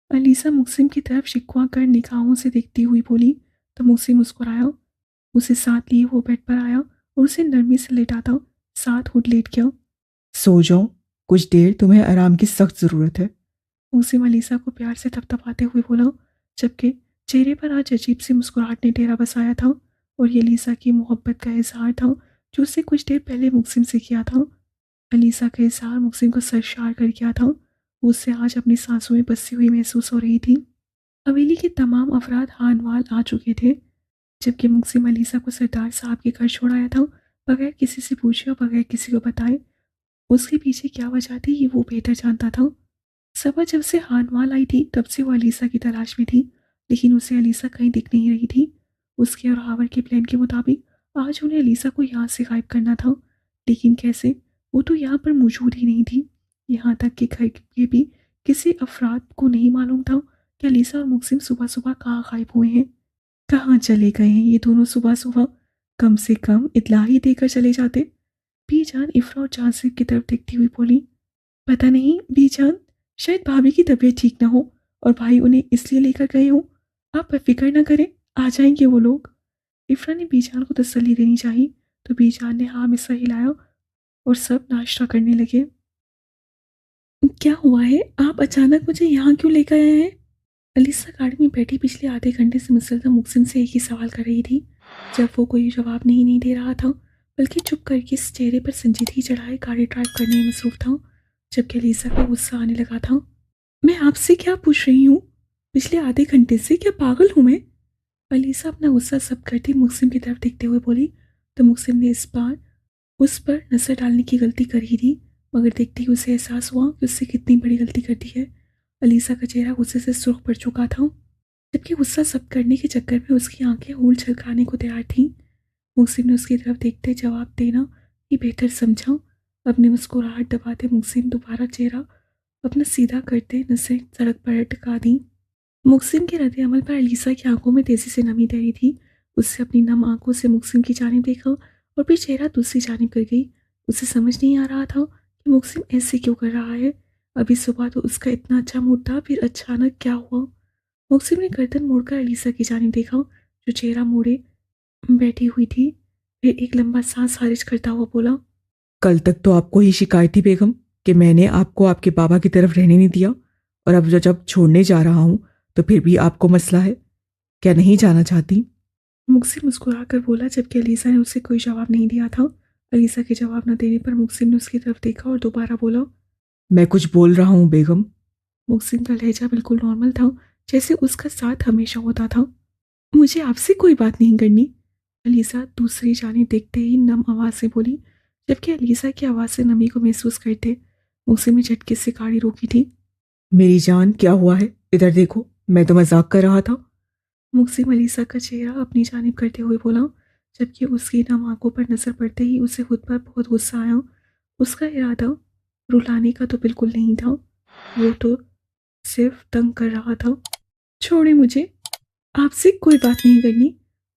علیزہ مقسم کی طرف شکوا کر نگاہوں سے دیکھتی ہوئی بولی تو مقسم مسکرایا۔ اسے ساتھ لیے وہ بیڈ پر آیا اور اسے نرمی سے لیٹاتا ساتھ اٹھ لیٹ گیا۔ سو جاؤ، کچھ دیر تمہیں آرام کی سخت ضرورت ہے۔ مقسم علیزہ کو پیار سے تھپتھپاتے ہوئے بولا، جبکہ چہرے پر آج عجیب سی مسکراہٹ نے ڈیرا بسایا تھا اور یہ علیزہ کی محبت کا اظہار تھا جو اس نے کچھ دیر پہلے مقسم سے کیا تھا۔ علیزہ کا اظہار مقسم کو سرشار کر گیا تھا۔ وہ اس سے آج اپنی سانسوں میں بسی ہوئی محسوس ہو رہی تھی۔ حویلی کے تمام افراد ہانوال آ چکے تھے، جبکہ مقسم علیسا کو سردار صاحب کے گھر چھوڑایا تھا، بغیر کسی سے پوچھے اور بغیر کسی کو بتائے۔ اس کے پیچھے کیا وجہ تھی یہ وہ بہتر جانتا تھا۔ صبح جب سے ہانوال آئی تھی تب سے وہ علیسا کی تلاش میں تھی، لیکن اسے علیسا کہیں دکھ نہیں رہی تھی۔ اس کے اور ہاور کے پلان کے مطابق آج انہیں علیسا کو یہاں سے غائب کرنا تھا، لیکن کیسے؟ وہ تو یہاں پر موجود ہی نہیں تھی۔ یہاں تک کہ گھر کے بھی کسی افراد کو نہیں معلوم تھا کہ علیسا اور مقسم صبح صبح کہاں غائب ہوئے ہیں، کہاں چلے گئے ہیں یہ دونوں صبح صبح۔ کم سے کم اطلاع ہی دے کر چلے جاتے۔ بی جان افرا اور جاسب کی طرف دیکھتی ہوئی بولی، پتہ نہیں بی جان، شاید بھابھی کی طبیعت ٹھیک نہ ہو اور بھائی انہیں اس لیے لے کر گئے ہوں۔ آپ فکر نہ کریں، آ جائیں گے وہ لوگ۔ افرا نے بی جان کو تسلی دینی چاہی تو بی جان نے ہاں میں سر ہلایا اور سب ناشتہ کرنے لگے۔ کیا ہوا ہے؟ آپ اچانک مجھے یہاں کیوں لے کر آئے ہیں؟ علیسا گاڑی میں بیٹھی پچھلے آدھے گھنٹے سے مسلسل مقسم سے ایک ہی سوال کر رہی تھی۔ جب وہ کوئی جواب نہیں دے رہا تھا بلکہ چپ کر کے اس چہرے پر سنجیدگی چڑھائے گاڑی ڈرائیو کرنے میں مصروف تھا، جبکہ علیسا کو غصہ آنے لگا تھا۔ میں آپ سے کیا پوچھ رہی ہوں؟ پچھلے آدھے گھنٹے سے کیا پاگل ہوں میں؟ علیسا اپنا غصہ سب کرتی مقسم کی طرف دیکھتے ہوئے بولی تو مقسم نے اس بار اس پر نظر ڈالنے کی غلطی کر ہی دی، مگر دیکھتے ہی اسے احساس ہوا کہ اس سے کتنی بڑی غلطی کر دی ہے۔ علیسا کا چہرہ غصے سے سرخ پڑ چکا تھا، جبکہ غصہ سب کرنے کے چکر میں اس کی آنکھیں ہول چھلکانے کو تیار تھیں۔ مقسم نے اس کی طرف دیکھتے جواب دینا ہی بہتر سمجھا۔ اپنی مسکراہٹ دباتے مقسم دوبارہ چہرہ اپنا سیدھا کرتے نظریں سڑک پر ٹکا دیں۔ مقسم کے رد عمل پر علیسا کی آنکھوں میں تیزی سے نمی تیری تھی۔ اس سے اپنی نم آنکھوں سے مقسم کی جانب دیکھا اور پھر چہرہ دوسری جانب کر گئی۔ اسے سمجھ نہیں آ رہا تھا کہ مقسم ایسے کیوں کر رہا ہے۔ ابھی صبح تو اس کا اتنا اچھا موڈ تھا، پھر اچانک کیا ہوا؟ مقسم نے گردن موڑ کر علیسا کی جانب دیکھا جو چہرہ موڑے بیٹھی ہوئی تھی، پھر ایک لمبا سانس خارج کرتا ہوا بولا، کل تک تو آپ کو ہی شکایت تھی بیگم کہ میں نے آپ کو آپ کے بابا کی طرف رہنے نہیں دیا، اور اب جب چھوڑنے جا رہا ہوں تو پھر بھی آپ کو مسئلہ ہے، کیا نہیں جانا چاہتی؟ مقسم مسکرا کر بولا، جبکہ علیسا نے اسے کوئی جواب نہیں دیا تھا۔ علیسا کے جواب نہ دینے پر مقسم نے اس کی طرف دیکھا اور دوبارہ بولا، میں کچھ بول رہا ہوں بیگم۔ مقسم کا لہجہ بالکل نارمل تھا، جیسے اس کا ساتھ ہمیشہ ہوتا تھا۔ مجھے آپ سے کوئی بات نہیں کرنی، علیسا دوسری جانب دیکھتے ہی نم آواز سے بولی، جبکہ علیسا کی آواز سے نمی کو محسوس کرتے مقسم نے جھٹکے سے گاڑی روکی تھی۔ میری جان کیا ہوا ہے؟ ادھر دیکھو، میں تو مذاق کر رہا تھا۔ مقسم علیسا کا چہرہ اپنی جانب کرتے ہوئے بولا، جبکہ اس کی نم آنکھوں پر نظر پڑتے ہی اسے خود پر بہت غصہ آیا۔ اس کا ارادہ رلانے کا تو بالکل نہیں تھا، وہ تو صرف تنگ کر رہا تھا۔ چھوڑے مجھے، آپ سے کوئی بات نہیں کرنی۔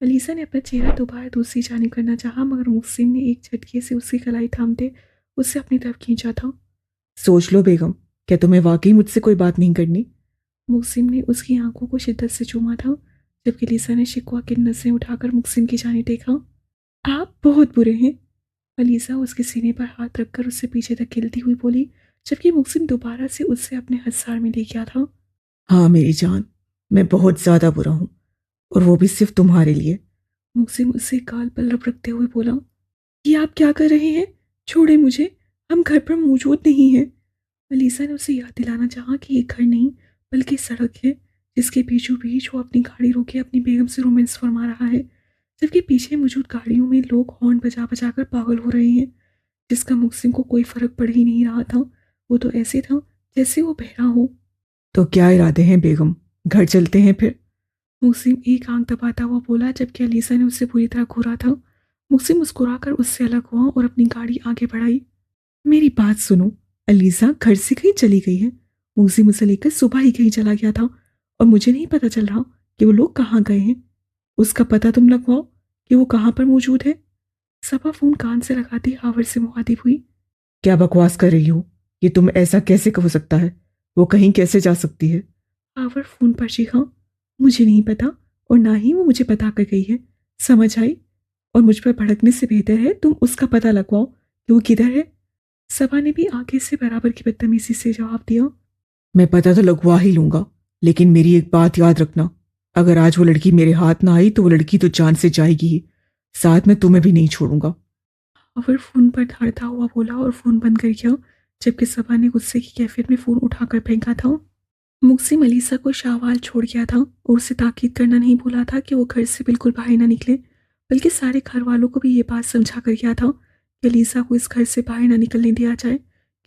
علیسا نے اپنا چہرہ دوبارہ دوسری جانب کرنا چاہا، مگر مقسم نے ایک جھٹکے سے اس کی کلائی تھامتے اسے اپنی طرف کھینچا تھا۔ سوچ لو بیگم، کیا تمہیں واقعی مجھ سے کوئی بات نہیں کرنی؟ مقسم نے اس کی آنکھوں کو شدت سے چوما تھا، جبکہ علیسا نے شکوہ کی نظریں اٹھا کر مقسم کی جانب دیکھا۔ آپ بہت برے ہیں، علیسا اس کے سینے پر ہاتھ رکھ کر اس سے پیچھے تک کھیلتی ہوئی بولی، جبکہ مقسم دوبارہ سے اس سے اپنے ہتھیار میں لے گیا تھا۔ ہاں میری جان، میں بہت زیادہ برا ہوں، اور وہ بھی صرف تمہارے لیے۔ مقسم اس سے گال پر لب رکھتے ہوئے بولا، یہ آپ کیا کر رہے ہیں؟ چھوڑے مجھے، ہم گھر پر موجود نہیں ہیں۔ علیسا نے اسے یاد دلانا چاہا کہ یہ گھر نہیں بلکہ سڑک ہے، جس کے بیچوں بیچ وہ اپنی گاڑی روکے اپنی بیگم سے رومانس فرما رہا ہے، جبکہ پیچھے موجود گاڑیوں میں لوگ ہارن بجا بجا کر پاگل ہو رہے ہیں، جس کا مقسم کو کوئی فرق پڑ ہی نہیں رہا تھا۔ وہ تو ایسے تھا جیسے وہ بہرا ہو۔ تو کیا ارادے ہیں بیگم؟ گھر چلتے ہیں پھر؟ مقسم ایک آنکھ دباتا ہوا بولا، جبکہ علیسا نے اسے پوری طرح گھورا تھا۔ مقسم مسکرا کر اس سے الگ ہوا اور اپنی گاڑی آگے بڑھائی۔ میری بات سنو، علیسا گھر سے کہیں چلی گئی ہے۔ مقسم اسے لے کر صبح ہی کہیں چلا گیا تھا، اور مجھے نہیں پتا چل رہا کہ وہ لوگ کہاں گئے ہیں۔ اس کا پتہ تم لگواؤ کہ وہ کہاں پر موجود ہے۔ صبا فون کان سے لگاتی ہاور سے مخاطب ہوئی، کیا بکواس کر رہی ہو؟ یہ تم ایسا کیسے ہو سکتا ہے؟ وہ کہیں کیسے جا سکتی ہے؟ ہاور فون پر چیخا، مجھے نہیں پتا اور نہ ہی وہ مجھے بتا کر گئی ہے، سمجھ آئی؟ اور مجھ پر بھڑکنے سے بہتر ہے تم اس کا پتہ لگواؤ کہ وہ کدھر ہے۔ صبا نے بھی آگے سے برابر کی بدتمیزی سے جواب دیا، میں پتہ تو لگوا ہی لوں گا، لیکن میری ایک بات یاد رکھنا، اگر آج وہ لڑکی میرے ہاتھ نہ آئی تو وہ لڑکی تو جان سے جائے گی ہی، ساتھ میں تمہیں بھی نہیں چھوڑوں گا۔ ہاور فون پر دھڑتا ہوا بولا اور فون بند کر گیا، جبکہ صبا نے غصے کی کیفیت میں فون اٹھا کر پھینکا تھا۔ मुक्सिम अलीसा को शाहवाल छोड़ गया था और उसे ताकीद करना नहीं भूला था कि वो घर से बिल्कुल बाहर ना निकले, बल्कि सारे घर वालों को भी ये बात समझा कर गया था कि अलीसा को इस घर से बाहर ना निकलने दिया जाए।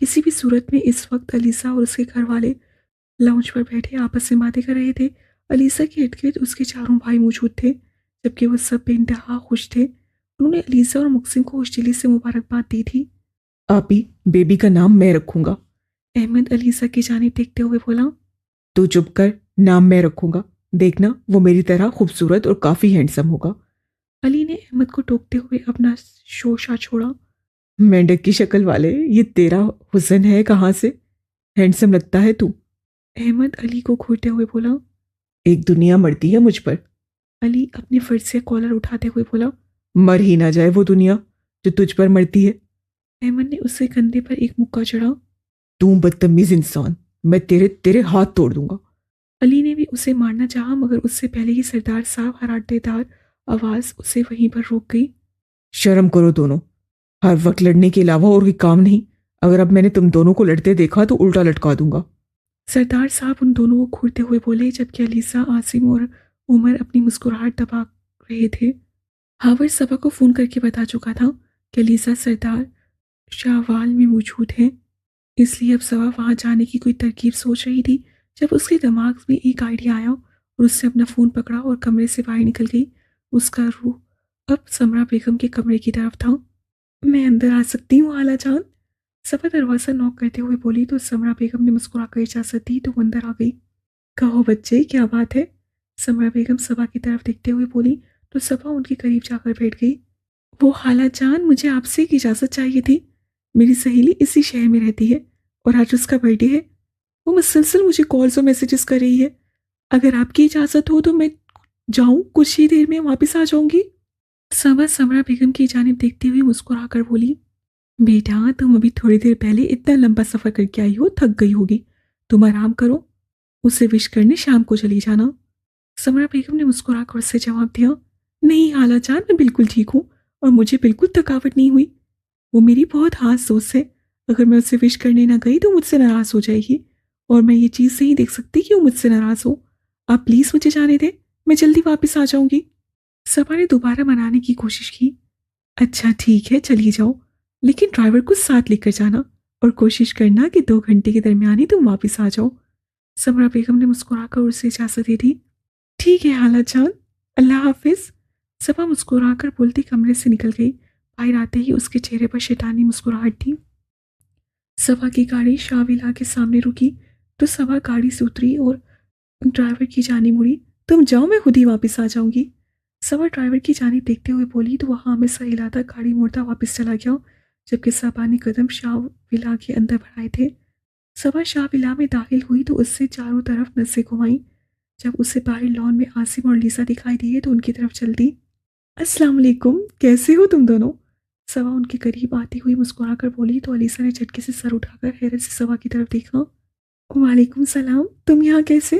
किसी भी सूरत में इस वक्त अलीसा और उसके घर वाले लाउंज पर बैठे आपस में बातें कर रहे थे। अलीसा के इर्द गिर्द उसके चारों भाई मौजूद थे, जबकि वो सब बेइंतहा खुश थे। उन्होंने अलीसा और मुक्सिम को खुश दिली से मुबारकबाद दी थी। आपी, बेबी का नाम मैं रखूंगा। अहमद अलीसा की जानिब देखते हुए बोला। तू चुप कर, नाम मैं रखूंगा। देखना, वो मेरी तरह खूबसूरत और काफी हैंडसम होगा। अली ने अहमद को टोकते हुए अपना शोशा छोड़ा। मेंढक की शक्ल वाले, ये तेरा हुस्न है कहाँ से? हैंडसम लगता है तू। अहमद अली को घूरते हुए बोला। एक दुनिया मरती है मुझ पर। अली अपने फर्ज से कॉलर उठाते हुए बोला। मर ही ना जाए वो दुनिया जो तुझ पर मरती है। अहमद ने उसके कंधे पर एक मुक्का चढ़ा। तू बदतमीज इंसान, मैं तेरे तेरे हाथ तोड़ दूंगा। अली ने भी उसे मारना चाहा, मगर उससे पहले ही सरदार साहब हराटेदार आवाज उसे वहीं पर रोक गई। शर्म करो दोनों, हर वक्त लड़ने के अलावा और कोई काम नहीं। अगर अब मैंने तुम दोनों को लड़ते देखा तो उल्टा लटका दूंगा। सरदार साहब उन दोनों को घूरते हुए बोले, जबकि अलीसा, आसिम और उमर अपनी मुस्कुराहट दबा रहे थे। हावर सबा को फोन करके बता चुका था कि अलीसा सरदार शाहवाल में मौजूद है, इसलिए अब सबा वहां जाने की कोई तरकीब सोच रही थी जब उसके दिमाग में एक आइडिया आया और उससे अपना फ़ोन पकड़ा और कमरे से बाहर निकल गई। उसका रूह अब समरा बेगम के कमरे की तरफ था। मैं अंदर आ सकती हूँ आला जान? सबा दरवाज़ा नॉक करते हुए बोली तो समरा बेगम ने मुस्कुराकर इजाज़त दी तो वो अंदर आ गई। कहो बच्चे, क्या बात है? समरा बेगम सबा की तरफ देखते हुए बोली तो सबा उनके करीब जाकर बैठ गई। वो खाला जान, मुझे आपसे एक इजाज़त चाहिए थी। मेरी सहेली इसी शहर में रहती है और आज उसका बर्थडे है। वो मुसलसल मुझे कॉल्स और मैसेजेस कर रही है। अगर आपकी इजाज़त हो तो मैं जाऊं, कुछ ही देर में वापस आ जाऊंगी। सबा समरा बेगम की जानिब देखती हुई मुस्कुराकर बोली, बेटा तुम अभी थोड़ी देर पहले इतना लंबा सफ़र करके आई हो, थक गई होगी, तुम आराम करो। उसे विश करने शाम को चली जाना। समरा बेगम ने मुस्कुराकर उससे जवाब दिया, नहीं खाला जान, मैं बिल्कुल ठीक हूँ और मुझे बिल्कुल थकावट नहीं हुई। वो मेरी बहुत खास दोस्त है, अगर मैं उससे विश करने ना गई तो मुझसे नाराज़ हो जाएगी और मैं ये चीज़ नहीं देख सकती कि वो मुझसे नाराज़ हो। आप प्लीज़ मुझे जाने दें, मैं जल्दी वापस आ जाऊंगी। सबा ने दोबारा मनाने की कोशिश की। अच्छा ठीक है, चली जाओ, लेकिन ड्राइवर को साथ लेकर जाना और कोशिश करना कि 2 घंटे के दरमियान ही तुम वापस आ जाओ। समरा बेगम ने मुस्कुराकर उसे इजाज़त दे दी। ठीक है हालत जान, अल्लाह हाफिज। सबा मुस्कुराकर बोलती कमरे से निकल गई। बाहर आते ही उसके चेहरे पर शैतानी मुस्कुराहट थी। सबा की गाड़ी शाहविला के सामने रुकी तो सबा गाड़ी से उतरी और ड्राइवर की जानी मुड़ी। तुम जाओ, मैं खुद ही वापस आ जाऊंगी। सबा ड्राइवर की जानी देखते हुए बोली तो वहाँ में सा हिलाता गाड़ी मोड़ता वापस चला गया, जबकि सबा ने कदम शाहविला के अंदर बढ़ाए थे। सबा शाहविला में दाखिल हुई तो उससे चारों तरफ नसें घुमाई। जब उसे बाहर लॉन में आसिम और लीसा दिखाई दिए तो उनकी तरफ चल दी। अस्सलाम वालेकुम, कैसे हो तुम दोनों? सबा उनके करीब आती हुई मुस्कुराकर बोली तो अलीसा ने झटके से सर उठाकर हैरत से सबा की तरफ देखा। वालेकुम सलाम, तुम यहाँ कैसे?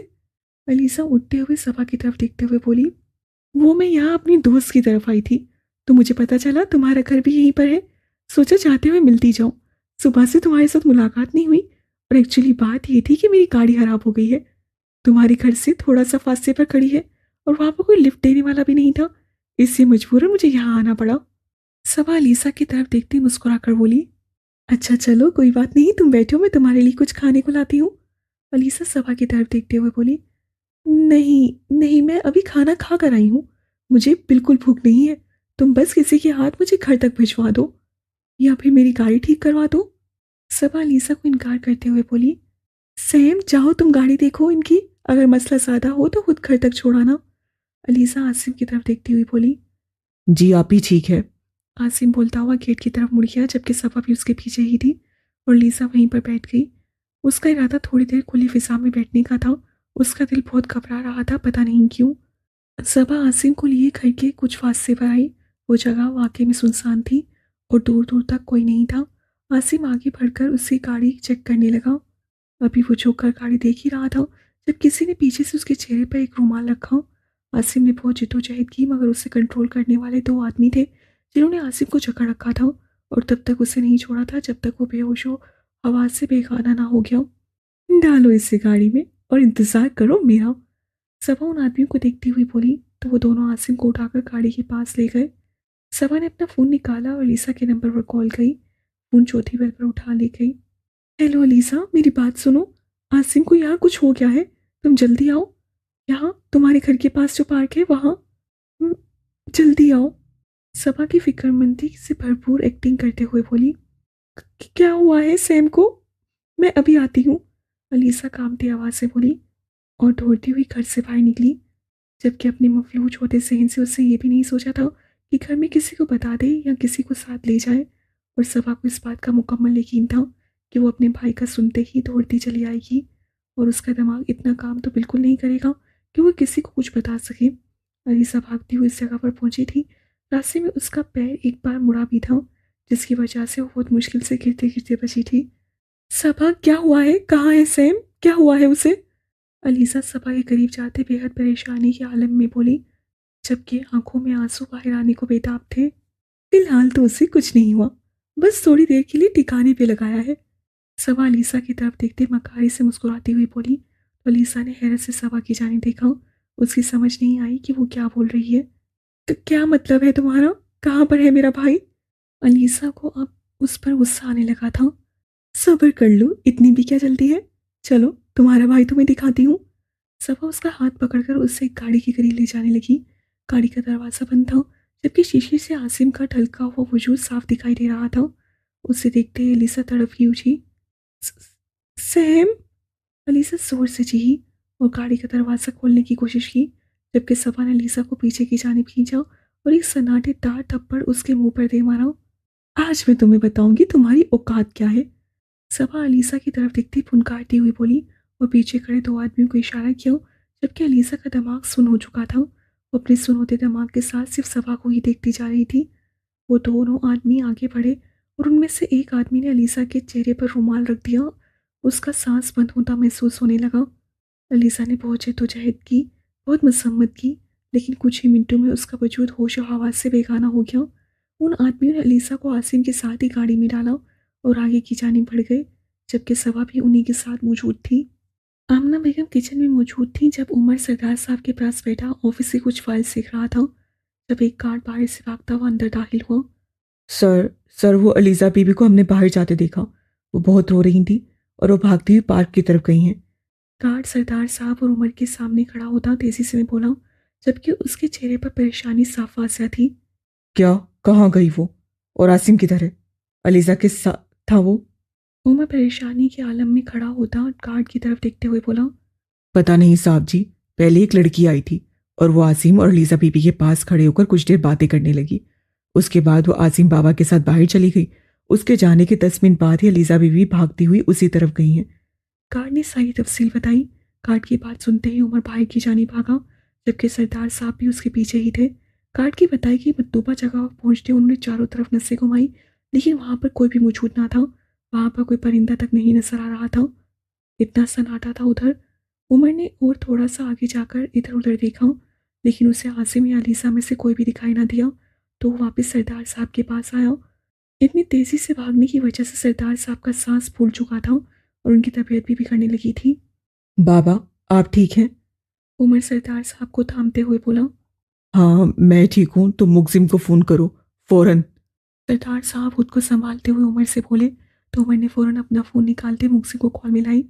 अलीसा उठते हुए सबा की तरफ देखते हुए बोली, वो मैं यहाँ अपनी दोस्त की तरफ आई थी तो मुझे पता चला तुम्हारा घर भी यहीं पर है, सोचा जाते हुए मिलती जाऊँ। सुबह से तुम्हारे साथ मुलाकात नहीं हुई और एक्चुअली बात ये थी कि मेरी गाड़ी खराब हो गई है, तुम्हारे घर से थोड़ा सा फासले पर खड़ी है और वहाँ पर कोई लिफ्ट देने वाला भी नहीं था, इससे मजबूरन मुझे यहाँ आना पड़ा। सबा अलीसा की तरफ देखती मुस्कुराकर बोली, अच्छा चलो कोई बात नहीं, तुम बैठो, मैं तुम्हारे लिए कुछ खाने को लाती हूँ। अलीसा सबा की तरफ देखते हुए बोली, नहीं नहीं, मैं अभी खाना खा कर आई हूँ, मुझे बिल्कुल भूख नहीं है, तुम बस किसी के हाथ मुझे घर तक भिजवा दो या फिर मेरी गाड़ी ठीक करवा दो। सबा अलीसा को इनकार करते हुए बोली, सैम जाओ तुम गाड़ी देखो इनकी, अगर मसला ज़्यादा हो तो खुद घर तक छोड़ाना। अलीसा आसिम की तरफ देखती हुई बोली, जी आप ही ठीक है। आसिम बोलता हुआ गेट की तरफ मुड़ गया, जबकि सफ़ा भी उसके पीछे ही थी और लीसा वहीं पर बैठ गई। उसका इरादा थोड़ी देर खुली फिजा में बैठने का था। उसका दिल बहुत घबरा रहा था, पता नहीं क्यों। सबा आसिम को लिए घर के कुछ फासले पर आई। वो जगह वाकई में सुनसान थी और दूर दूर तक कोई नहीं था। आसिम आगे बढ़कर उसकी गाड़ी चेक करने लगा। अभी वो झुक कर गाड़ी देख ही रहा था जब किसी ने पीछे से उसके चेहरे पर एक रुमाल रखा। आसिम ने बहुत जिद्दोजहद की, मगर उसे कंट्रोल करने वाले 2 आदमी थे जिन्होंने आसिम को जकड़ रखा था और तब तक उसे नहीं छोड़ा था जब तक वो बेहोश हो आवाज़ से बेगाना ना हो गया। डालो इसे गाड़ी में, और इंतज़ार करो मेरा। सबा उन आदमियों को देखती हुई बोली तो वो दोनों आसिम को उठाकर गाड़ी के पास ले गए। सबा ने अपना फ़ोन निकाला और अलीसा के नंबर पर कॉल की। फ़ोन चौथी बेल पर उठा ली गई। हेलो अलीसा, मेरी बात सुनो। आसिम को यहाँ कुछ हो गया है, तुम जल्दी आओ। यहाँ तुम्हारे घर के पास जो पार्क है वहाँ। "हम्म, जल्दी आओ।" सबा की फिक्रमंदी से भरपूर एक्टिंग करते हुए बोली, क्या हुआ है सैम को?" "मैं अभी आती हूँ," अलीसा कांपती आवाज़ से बोली और दौड़ती हुई घर से बाहर निकली। जबकि अपने मफलूज होते ज़हन से उसने ये भी नहीं सोचा था कि घर में किसी को बता दे या किसी को साथ ले जाए। और सबा को इस बात का मुकम्मल यकीन था कि वो अपने भाई का सुनते ही दौड़ती चली आएगी और उसका दिमाग इतना काम तो बिल्कुल नहीं करेगा कि वो किसी को कुछ बता सके। अलीसा भागती हुई इस जगह पर पहुंची थी। रास्ते में उसका पैर एक बार मुड़ा भी था, जिसकी वजह से वो बहुत मुश्किल से गिरते गिरते बची थी। सबा, क्या हुआ है? कहाँ है सैम? क्या हुआ है उसे? अलीसा सबा के करीब जाते बेहद परेशानी के आलम में बोली, जबकि आंखों में आंसू बाहर आने को बेताब थे। फिलहाल तो उसे कुछ नहीं हुआ, बस थोड़ी देर के लिए ठिकाने पे लगाया है। सबा अलीसा की तरफ देखते मकारी से मुस्कुराती हुई बोली तो अलीसा ने हैरत से सबा की जाने देखा। उसकी समझ नहीं आई कि वो क्या बोल रही है। तो क्या मतलब है तुम्हारा? कहाँ पर है मेरा भाई? अलीसा को अब उस पर गुस्सा आने लगा था। सब्र कर लो, इतनी भी क्या जल्दी है? चलो तुम्हारा भाई तुम्हें दिखाती हूँ। सबा उसका हाथ पकड़कर उससे एक गाड़ी के करीब ले जाने लगी। गाड़ी का दरवाज़ा बंद था, जबकि शीशे से आसिम का ढलका हुआ वजूद साफ दिखाई दे रहा था। उसे देखते ही अलीसा तड़प की उठी। "स- सैम!" अलीसा जोर से चीखी और गाड़ी का दरवाज़ा खोलने की कोशिश की, जबकि सबा ने अलीसा को पीछे की जानिब खींचा और एक सन्नाटेदार थप्पड़ उसके मुंह पर दे मारा। "आज मैं तुम्हें बताऊंगी तुम्हारी औकात क्या है।" सबा अलीसा की तरफ दिखती फुनकारती हुई बोली और पीछे खड़े दो आदमियों को इशारा किया, जबकि अलीसा का दिमाग सुन हो चुका था। वो अपने सुन होते दिमाग के साथ सिर्फ सबा को ही देखती जा रही थी। वो दोनों आदमी आगे बढ़े और उनमें से एक आदमी ने अलीसा के चेहरे पर रुमाल रख दिया। उसका सांस बंद होता महसूस होने लगा। अलीसा ने बहुत जद्दोजहद की, बहुत मसम्मत की, लेकिन कुछ ही मिनटों में उसका वजूद होश और हवास से बेगाना हो गया। उन आदमियों ने अलीसा को आसिम के साथ ही गाड़ी में डाला और आगे की जानिब बढ़ गए, जबकि सबा भी उन्हीं के साथ मौजूद थी। आमना बेगम किचन में मौजूद थी जब उमर सरदार साहब के पास बैठा ऑफिस से कुछ फाइल्स लिख रहा था। जब एक गार्ड बाहर से भागता हुआ अंदर दाखिल हुआ। सर सर, वो अलीज़ा बीबी को हमने बाहर जाते देखा। वो बहुत रो रही थी और वो भागती हुई पार्क की तरफ गई हैं। गार्ड सरदार साहब और उमर के सामने खड़ा होता तेजी से बोला, जबकि उसके चेहरे पर परेशानी साफ वाज़िह थी। क्या? कहाँ गई वो? और आसिम किधर है? अलीज़ा के साथ था वो? उमर परेशानी के आलम में खड़ा होता और गार्ड की तरफ देखते हुए बोला, पता नहीं साहब जी। पहले एक लड़की आई थी और वो आसिम और अलीज़ा बीबी के पास खड़े होकर कुछ देर बातें करने लगी। उसके बाद वो आसिम बाबा के साथ बाहर चली गई। उसके जाने के 10 मिनट बाद ही अलीज़ा बीबी भागती हुई उसी तरफ गई हैं। गार्ड ने सारी तफसील बताई। गार्ड की बात सुनते ही उमर भाई की जानिब भागा, जबकि सरदार साहब भी उसके पीछे ही थे। गार्ड की बताई कि मतलूबा जगह पहुंचते उन्होंने चारों तरफ नसें घुमाई, लेकिन वहां पर कोई भी मौजूद ना था। वहां पर कोई परिंदा तक नहीं नजर आ रहा था। इतना सन्नाटा था उधर। उमर ने और थोड़ा सा आगे जाकर इधर उधर देखा, लेकिन उसे आसिम या अलीसा में से कोई भी दिखाई ना दिया। तो वो वापस सरदार साहब के पास आया। इतनी तेजी से भागने की वजह से सरदार साहब का सांस फूल चुका था और उनकी तबीयत भी बिगड़ने लगी थी। बाबा, आप ठीक हैं? उमर सरदार साहब को थामते हुए बोला। हाँ, मैं ठीक हूँ। तुम मुग्जिम को फ़ोन करो फ़ौरन। सरदार साहब खुद को संभालते हुए उमर से बोले तो उमर ने फौरन अपना फ़ोन निकालते मुक्सिम को कॉल मिलाई।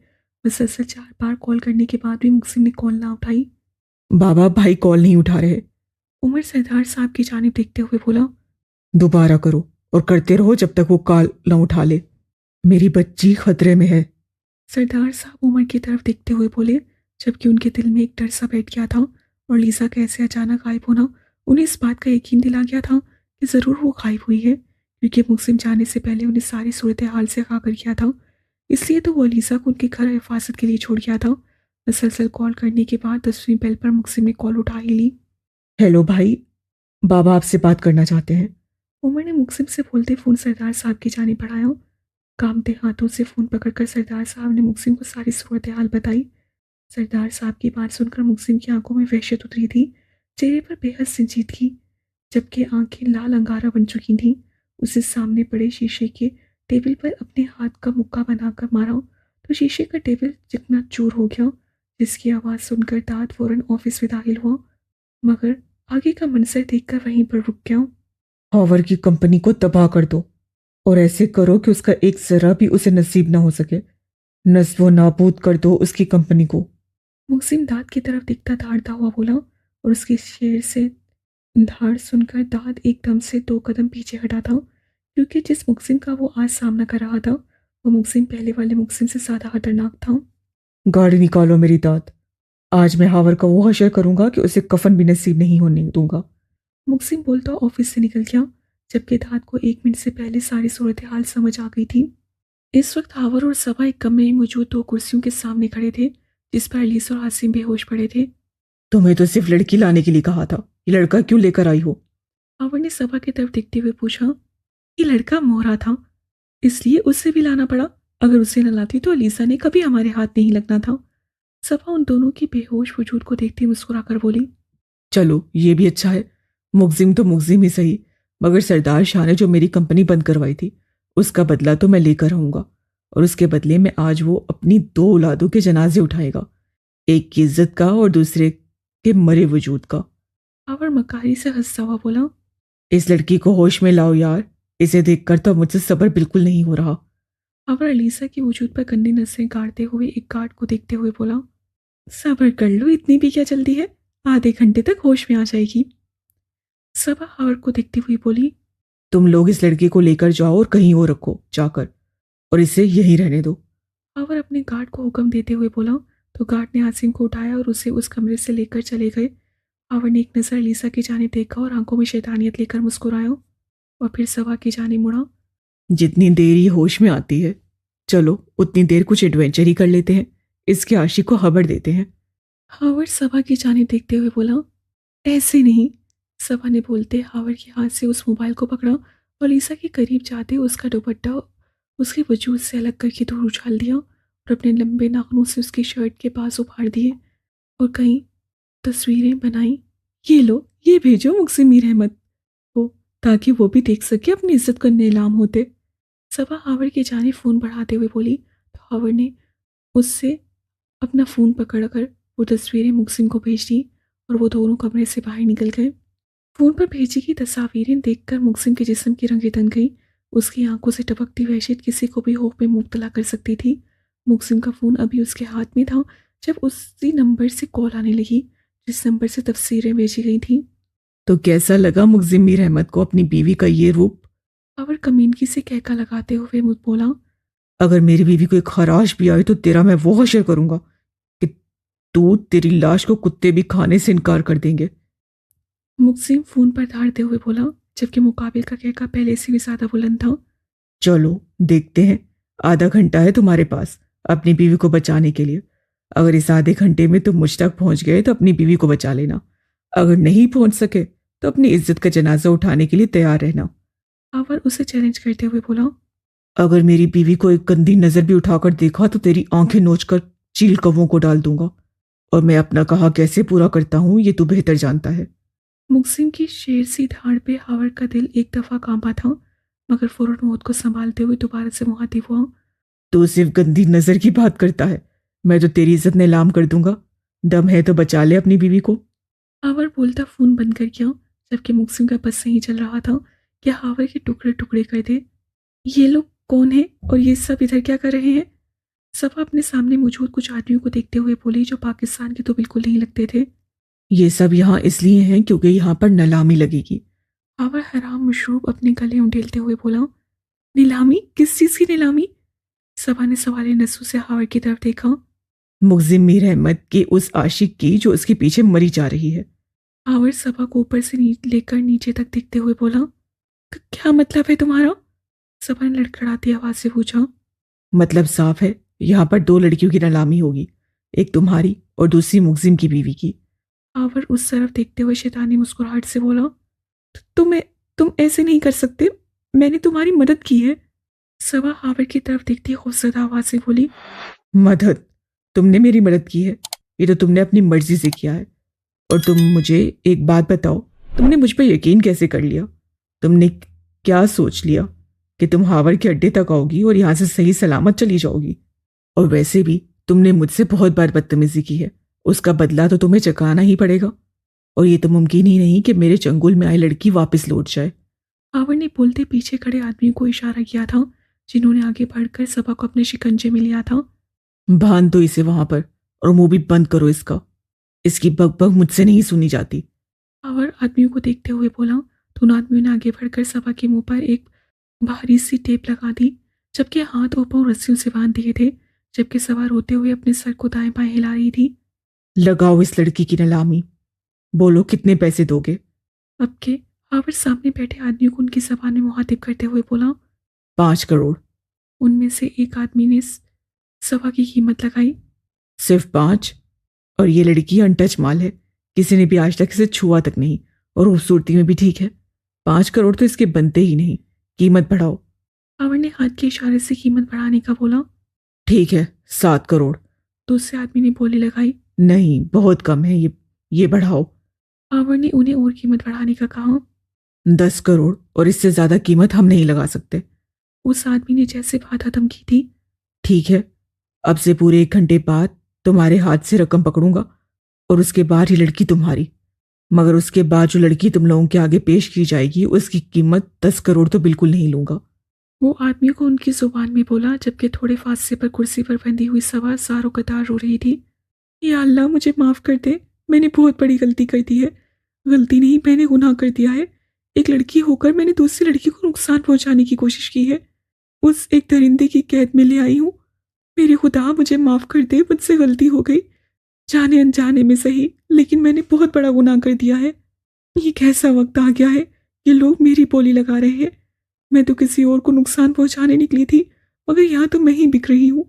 मुसलसल 4 बार कॉल करने के बाद भी मुक्सिम ने कॉल ना उठाई। बाबा, भाई कॉल नहीं उठा रहे। उमर सरदार साहब की जानिब देखते हुए बोला, दोबारा करो और करते रहो जब तक वो कॉल न उठा ले। मेरी बच्ची खतरे में है। सरदार साहब उमर की तरफ देखते हुए बोले, जबकि उनके दिल में एक डर सा बैठ गया था। और लीसा का ऐसे अचानक गायब होना उन्हें इस बात का यकीन दिला गया था कि ज़रूर वो गायब हुई है, क्योंकि मुक्सिम जाने से पहले उन्हें सारी सूरत हाल से आगाह कर गया था। इसलिए तो वो अलीसा को उनके घर हिफाजत के लिए छोड़ गया था। मुसलसल कॉल करने के बाद 10वीं बेल पर मुक्सिम ने कॉल उठा ही ली। हेलो भाई, बाबा आपसे बात करना चाहते हैं। उमर ने मुक्सिम से बोलते फ़ोन सरदार साहब की जानिब बढ़ाया। कांपते हाथों से फ़ोन पकड़कर सरदार साहब ने मुक्सिम को सारी सूरत हाल बताई। सरदार साहब की बात सुनकर मुक्सिम की आंखों में वहशत उतरी थी, चेहरे पर बेहद संजीदगी, जबकि आंखें लाल अंगारा बन चुकी थीं। उसे सामने पड़े शीशे के टेबल पर अपने हाथ का मुक्का बनाकर मारा तो शीशे का टेबल चिकना चूर हो गया, جس کی آواز سن کر داد فوراً آفس میں داخل ہوا، مگر آگے کا منظر دیکھ کر وہیں پر رک گیا۔ ہاور کی کمپنی کو تباہ کر دو اور ایسے کرو کہ اس کا ایک ذرہ بھی اسے نصیب نہ ہو سکے۔ نصب و نابود کر دو اس کی کمپنی کو۔ مقسم داد کی طرف دکھتا دھاڑتا ہوا بولا، اور اس کے شیر سے دھاڑ سن کر داد ایک دم سے 2 قدم پیچھے ہٹا تھا، کیونکہ جس مقسم کا وہ آج سامنا کر رہا تھا وہ مقسم پہلے والے مقسم سے زیادہ خطرناک تھا۔ گاڑی نکالو میری داد، آج میں ہاور کا وہ حشر کروں گا کہ اسے کفن بھی نصیب نہیں ہونے دوں گا۔ مقسم بولتا آفس سے نکل گیا، جبکہ داد کو 1 منٹ سے پہلے ساری صورتحال سمجھ آ گئی تھی۔ اس وقت ہاور اور صبا ایک کمرے میں موجود 2 کرسیوں کے سامنے کھڑے تھے، جس پر علیسا اور عاصم بے ہوش پڑے تھے۔ تمہیں تو صرف لڑکی لانے کے لیے کہا تھا، یہ لڑکا کیوں لے کر آئی ہو؟ ہاور نے صبا کی طرف دیکھتے ہوئے پوچھا۔ یہ لڑکا مورا تھا، اس لیے اسے بھی لانا پڑا، اگر اسے نہ لاتی تو علیسا نے کبھی ہمارے ہاتھ نہیں لگنا تھا۔ صبا ان دونوں کی بے ہوش وجود کو دیکھتے مسکرا کر بولی۔ چلو یہ بھی اچھا ہے، مگزم تو مگزم ہی صحیح، مگر سردار شاہ نے جو میری کمپنی بند کروائی تھی اس کا بدلہ تو میں لے کر آؤں گا، اور اس کے بدلے میں آج وہ اپنی 2 اولادوں کے جنازے اٹھائے گا، ایک کی عزت کا اور دوسرے کے مرے وجود کا۔ ہاور مکاری سے ہنستا ہوا بولا۔ اس لڑکی کو ہوش میں لاؤ یار، اسے دیکھ کر تو مجھ سے صبر بالکل نہیں ہو رہا۔ ہاور علیسا کی وجود پر گندی نظریں گاڑتے ہوئے ایک گارڈ کو دیکھتے ہوئے بولا، صبر کر لو، اتنی بھی کیا جلدی ہے، آدھے گھنٹے تک ہوش میں آ جائے گی۔ صبا ہاور کو دیکھتی ہوئی بولی، تم لوگ اس لڑکی کو لے کر جاؤ اور کہیں اور رکھو جا کر، اور اسے یہیں رہنے دو۔ ہاور اپنے گارڈ کو حکم دیتے ہوئے بولا تو گارڈ نے عاصم کو اٹھایا اور اسے اس کمرے سے لے کر چلے گئے۔ ہاور نے ایک نظر علیسا کی جانب دیکھا اور آنکھوں میں شیطانیت لے کر مسکرایا، اور پھر صبا کی جانب مڑا۔ جتنی دیر یہ ہوش میں آتی ہے، چلو اتنی دیر کچھ ایڈونچر ہی کر لیتے ہیں، اس کے عاشق کو خبر دیتے ہیں۔ ہاور صبا کی جانب دیکھتے ہوئے بولا، ایسے نہیں۔ صبا نے بولتے ہاور کے ہاتھ سے اس موبائل کو پکڑا اور علیسا کے قریب جاتے اس کا دوپٹہ اس کے وجود سے الگ کر کے دور اچھال دیا اور اپنے لمبے ناخنوں سے اس کی شرٹ کے پاس ابھاڑ دیے اور کئی تصویریں بنائیں۔ یہ لو، یہ بھیجو مقسم میر احمد کو، تاکہ وہ بھی دیکھ سکے اپنی عزت کا نیلام ہوتے۔ صبا ہاور کی جانب فون بڑھاتے ہوئے بولی تو ہاور نے اس سے اپنا فون پکڑ کر وہ تصویریں مقسم کو بھیج دیں اور وہ دونوں کمرے سے باہر نکل گئے۔ فون پر بھیجی گئی تصاویریں دیکھ کر مقسم کے جسم کی رنگیں تن گئی، اس کی آنکھوں سے ٹپکتی وحشت کسی کو بھی خوف میں مبتلا کر سکتی تھی۔ مقسم کا فون ابھی اس کے ہاتھ میں تھا جب اسی نمبر سے کال آنے لگی جس نمبر سے تصویریں بھیجی گئی تھیں۔ تو کیسا لگا مقسم میر احمد کو اپنی بیوی کا یہ روپ؟ اور کمینگی سے کہکا لگاتے ہوئے بولا، اگر میری بیوی کو ایک خراش بھی آئے تو تیرا میں وہ حشر کروں گا کہ تو تیری لاش کو کتے بھی کھانے سے انکار کر دیں گے۔ مقسم فون پر دھاڑتے ہوئے بولا، جبکہ مقابل کا کہکا پہلے سے بھی زیادہ بلند تھا۔ چلو دیکھتے ہیں، آدھا گھنٹہ ہے تمہارے پاس اپنی بیوی کو بچانے کے لیے، اگر اس آدھے گھنٹے میں تم مجھ تک پہنچ گئے تو اپنی بیوی کو بچا لینا، اگر نہیں پہنچ سکے تو اپنی عزت کا جنازہ اٹھانے کے لیے تیار رہنا۔ ہاور اسے چیلنج کرتے ہوئے بولا، اگر میری بیوی کو ایک گندی نظر بھی اٹھا کر دیکھا تو تیری آنکھیں نوچ کر چیل کووں کو ڈال دوں گا، اور میں اپنا کہا کیسے پورا کرتا ہوں یہ تو بہتر جانتا ہے۔ مقسم کی شیر سی دھاڑ پہ ہاور کا دل ایک دفعہ کانپا تھا، مگر فوراً موت کو سنبھالتے ہوئے دوبارہ سے مخاطب ہوا۔ تو صرف گندی نظر کی بات کرتا ہے، میں تو تیری عزت نیلام کر دوں گا، دم ہے تو بچا لے اپنی بیوی کو۔ ہاور بولتا فون بند کر گیا، جبکہ مقسم کا بس نہیں چل رہا تھا کہ ہاور کے ٹکڑے ٹکڑے کر دے۔ یہ لوگ کون ہیں اور یہ سب ادھر کیا کر رہے ہیں؟ صبا اپنے سامنے موجود کچھ آدمیوں کو دیکھتے ہوئے بولی جو پاکستان کے تو بالکل نہیں لگتے تھے۔ یہ سب یہاں اس لیے ہیں کیونکہ یہاں پر نیلامی لگے گی۔ ہاور حرام مشروب اپنے گلے انڈیلتے ہوئے بولا، نیلامی؟ کس چیز کی نیلامی؟ صبا نے سوالی نسوں سے ہاور کی طرف دیکھا۔ مقسم میر احمد کے اس عاشق کی جو اس کے پیچھے مری جا رہی ہے۔ ہاور صبا کو اوپر سے لے کر نیچے تک دیکھتے ہوئے بولا، کیا مطلب ہے تمہارا؟ صبا نے لڑکھڑاتی آواز سے پوچھا۔ مطلب صاف ہے، یہاں پر 2 لڑکیوں کی نیلامی ہوگی، ایک تمہاری اور دوسری مقسم کی بیوی کی۔ ہاور اس طرف دیکھتے ہوئے شیطانی مسکراہٹ سے بولا، تم ایسے نہیں کر سکتے، میں نے تمہاری مدد کی ہے۔ صبا ہاور کی طرف دیکھتی خوفزدہ آواز سے بولی، مدد؟ تم نے میری مدد کی ہے؟ یہ تو تم نے اپنی مرضی سے کیا ہے، اور تم مجھے ایک بات بتاؤ، تم نے مجھ پر یقین کیسے کر لیا؟ تم نے کیا سوچ لیا کہ تم ہاور کے اڈے تک آؤ گی اور یہاں سے صحیح سلامت چلی جاؤ گی؟ اور ویسے بھی تم نے مجھ سے بہت بار بدتمیزی کی ہے، اس کا بدلہ تو تمہیں چکانا ہی پڑے گا، اور یہ تو ممکن ہی نہیں کہ میرے چنگل میں آئی لڑکی واپس لوٹ جائے۔ ہاور نے بولتے پیچھے کھڑے آدمیوں کو اشارہ کیا تھا جنہوں نے آگے بڑھ کر صبا کو اپنے شکنجے میں لیا تھا۔ باندھ دو اسے وہاں پر، اور منہ بھی بند کرو اس کا، اس کی بک بک مجھ سے نہیں سنی جاتی۔ ہاور آدمیوں کو دیکھتے ہوئے بولا تو ان آدمیوں نے آگے بڑھ کر صبا کے منہ پر ایک بھاری سی ٹیپ لگا دی، جبکہ ہاتھ اور پاؤں رسیوں سے باندھ دیے تھے، جبکہ صبا روتے ہوئے اپنے سر کو دائیں بائیں ہلا رہی تھی۔ لگاؤ اس لڑکی کی نیلامی، بولو کتنے پیسے دو گے؟ اب کے ہاور سامنے بیٹھے آدمیوں کو ان کی زبان میں مخاطب کرتے ہوئے بولا۔ 5 کروڑ۔ ان میں سے ایک آدمی نے صبا کی قیمت لگائی۔ صرف 5؟ اور یہ لڑکی انٹچ مال ہے، کسی نے بھی آج تک اسے چھوا تک نہیں، اور خوبصورتی میں بھی ٹھیک ہے۔ 5 کروڑ تو اس کے بنتے ہی نہیں، قیمت بڑھاؤ۔ ہاور نے ہاتھ کے اشارے سے قیمت بڑھانے کا بولا۔ ٹھیک ہے 7 کروڑ۔ دوسرے آدمی نے بولی لگائی۔ نہیں بہت کم ہے، یہ بڑھاؤ۔ ہاور نے انہیں اور قیمت بڑھانے کا کہا۔ 10 کروڑ، اور اس سے زیادہ قیمت ہم نہیں لگا سکتے۔ اس آدمی نے جیسے بات ختم کی تھی۔ ٹھیک ہے، اب سے پورے 1 گھنٹے بعد تمہارے ہاتھ سے رقم پکڑوں گا، اور اس کے بعد یہ لڑکی تمہاری، مگر اس کے بعد جو لڑکی تم لوگوں کے آگے پیش کی جائے گی اس کی قیمت 10 کروڑ تو بالکل نہیں لوں گا۔ وہ آدمی کو ان کی زبان میں بولا، جبکہ تھوڑے فاصلے پر کرسی پر بندھی ہوئی صبا زاروں قطار رو رہی تھی۔ یا اللہ مجھے معاف کر دے، میں نے بہت بڑی غلطی کر دی ہے۔ غلطی نہیں، میں نے گناہ کر دیا ہے۔ ایک لڑکی ہو کر میں نے دوسری لڑکی کو نقصان پہنچانے کی کوشش کی ہے، اس ایک درندے کی قید میں لے آئی ہوں۔ میرے خدا مجھے معاف کر دے، مجھ سے غلطی ہو گئی، جانے انجانے میں صحیح، لیکن میں نے بہت بڑا گناہ کر دیا ہے۔ یہ کیسا وقت آ گیا ہے، یہ لوگ میری بولی لگا رہے ہیں۔ میں تو کسی اور کو نقصان پہنچانے نکلی تھی، مگر یہاں تو میں ہی بک رہی ہوں۔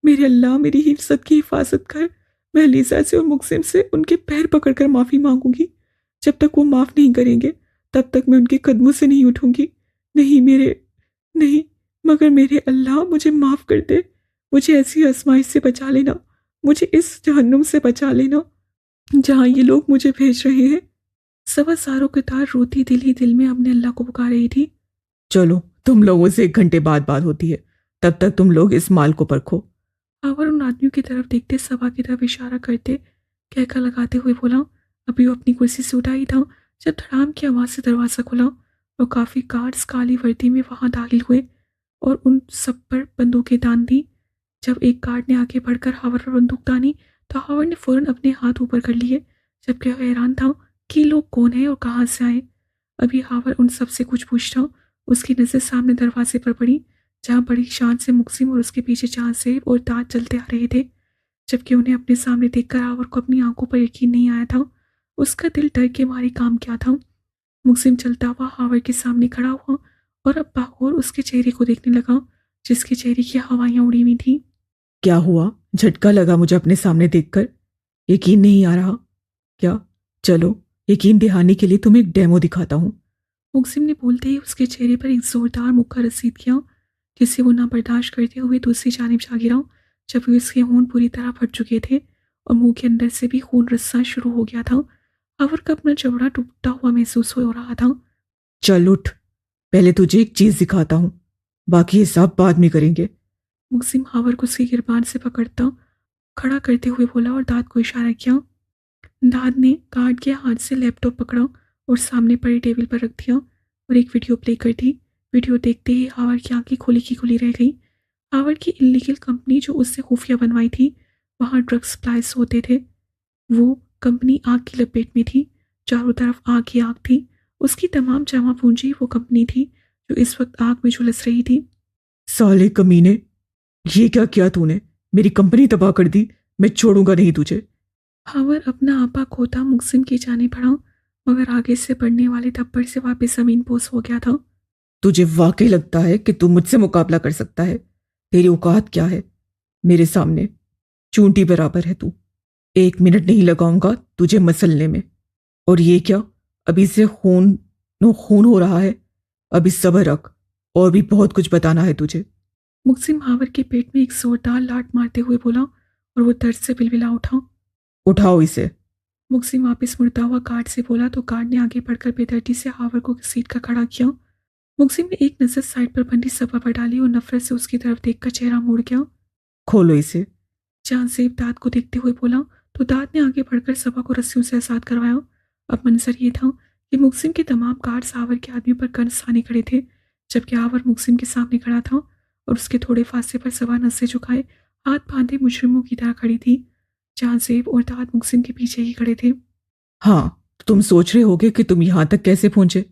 میرے اللہ میری حفظت کی حفاظت کر۔ میں لیزا سے اور مقسم سے ان کے پیر پکڑ کر معافی مانگوں گی۔ جب تک وہ معاف نہیں کریں گے تب تک میں ان کے قدموں سے نہیں اٹھوں گی۔ نہیں، مگر میرے اللہ مجھے معاف کر دے، مجھے ایسی آزمائش سے بچا لینا، مجھے اس جہنم سے بچا لینا جہاں یہ لوگ مجھے بھیج رہے ہیں۔ صبا ساروں قطار روتی دل ہی دل میں اپنے اللہ کو پکار رہی تھی۔ چلو تم لوگوں سے 1 گھنٹے بعد بات ہوتی ہے، تب تک تم لوگ اس مال کو پرکھو۔ ہاور ان آدمیوں کی طرف دیکھتے صبا کی طرف اشارہ کرتے کہکا لگاتے ہوئے بولا۔ ابھی وہ اپنی کرسی سے اٹھا ہی تھا جب دھڑام کی آواز سے دروازہ کھلا اور کافی گارڈز کالی وردی میں وہاں داخل ہوئے اور ان سب پر بندوقیں تان دی۔ جب ایک گارڈ نے آگے بڑھ کر ہاور پر بندوق تانی تو ہاور نے فوراً اپنے ہاتھ اوپر کر لیے، جبکہ وہ حیران تھا کہ یہ لوگ کون ہیں اور کہاں سے آئے۔ ابھی ہاور ان سب سے کچھ پوچھتا، اس کی نظر سامنے دروازے پر پڑی جہاں بڑی شان سے مقسم اور اس کے پیچھے چاند سیب اور تاج چلتے آ رہے تھے، جبکہ انہیں اپنے سامنے دیکھ کر ہاور کو اپنی آنکھوں پر یقین نہیں آیا تھا۔ اس کا دل ڈر کے مارے کام کیا تھا۔ مقسم چلتا ہوا ہاور کے سامنے کھڑا ہوا اور اب باغور اس کے چہرے کو دیکھنے لگا جس کے چہرے کی ہوائیاں اڑی ہوئی تھیں۔ کیا ہوا؟ جھٹکا لگا مجھے اپنے سامنے دیکھ کر، یقین نہیں آ رہا کیا؟ چلو یقین دہانی کے لیے تمہیں ایک ڈیمو دکھاتا ہوں۔ مقسم نے بولتے ہی اس کے چہرے پر ایک زوردار مکہ رسید کیا جسے وہ نہ برداشت کرتے ہوئے دوسری جانب جا گرا، جبکہ اس کے ہونٹ پوری طرح پھٹ چکے تھے اور منہ کے اندر سے بھی خون رسنا شروع ہو گیا تھا۔ ہاور کا اپنا چمڑا ٹوٹتا ہوا محسوس ہو رہا تھا۔ چل اٹھ، پہلے تجھے ایک چیز دکھاتا ہوں، باقی حساب بعد میں کریں گے۔ مقسم ہاور کو اس کی گربان سے پکڑتا کھڑا کرتے ہوئے بولا اور داد کو اشارہ کیا۔ داد نے گارڈ کے ہاتھ سے لیپ ٹاپ پکڑا اور سامنے پڑے ٹیبل پر رکھ دیا اور ایک ویڈیو پلے کر دی۔ ویڈیو دیکھتے ہی ہاور کی آنکھیں کھلی کی کھلی رہ گئی۔ ہاور کی انلیگل کمپنی جو اس سے خفیہ بنوائی تھی، وہاں ڈرگ سپلائز ہوتے تھے۔ وہ کمپنی آگ کی لپیٹ میں تھی، چاروں طرف آگ ہی آگ تھی۔ اس کی تمام جمع پونجی وہ کمپنی تھی جو اس وقت آگ میں جھلس رہی تھی۔ سالے کمینے، یہ کیا کیا تو نے؟ میری کمپنی تباہ کر دی، میں چھوڑوں گا نہیں تجھے۔ ہاور اپنا آپا کھوتا مقسم کی جانب بڑھا، مگر آگے سے بڑھنے والے تھپڑ سے واپس زمین پوس ہو گیا تھا۔ تجھے واقعی لگتا ہے کہ تم مجھ سے مقابلہ کر سکتا ہے؟ تیری اوقات کیا ہے میرے سامنے؟ چونٹی برابر ہے تو۔ 1 منٹ نہیں لگاؤں گا تجھے مسلنے میں۔ اور یہ کیا؟ ابھی سے خون ہو رہا ہے، ابھی صبر رکھ، اور بھی بہت کچھ بتانا ہے تجھے۔ مقسم ہاور کے پیٹ میں ایک زوردار لاٹ مارتے ہوئے بولا اور وہ درد سے بلبلا اٹھا۔ اٹھاؤ اسے۔ مقسم واپس مڑتا ہوا گارڈ سے بولا تو گارڈ نے آگے بڑھ کر بے دردی سے ہاور کو گھسیٹ کر کھڑا کیا۔ مقسم نے ایک نظر سائڈ پر بندی صبا پر ڈالی اور نفرت سے اس کی طرف دیکھ کر چہرہ موڑ گیا۔ کھولو اسے۔ जहां सेब दाद को देखते हुए बोला तो दाद ने आगे बढ़कर सबा को रस्सियों से आजाद करवाया। अब मंजर ये था कि मुक्सिम के तमाम गार्ड्स आवर के आदमी पर गन्स साने खड़े थे, जबकि आवर मुक्सिम के सामने खड़ा था और उसके थोड़े फासले पर सबा नस्से झुकाए हाथ बांधे मुजरिमों की तरह खड़ी थी। जहां सेब और दाद मुक्सिम के पीछे ही खड़े थे। हाँ, तुम सोच रहे होगे कि तुम यहाँ तक कैसे पहुंचे,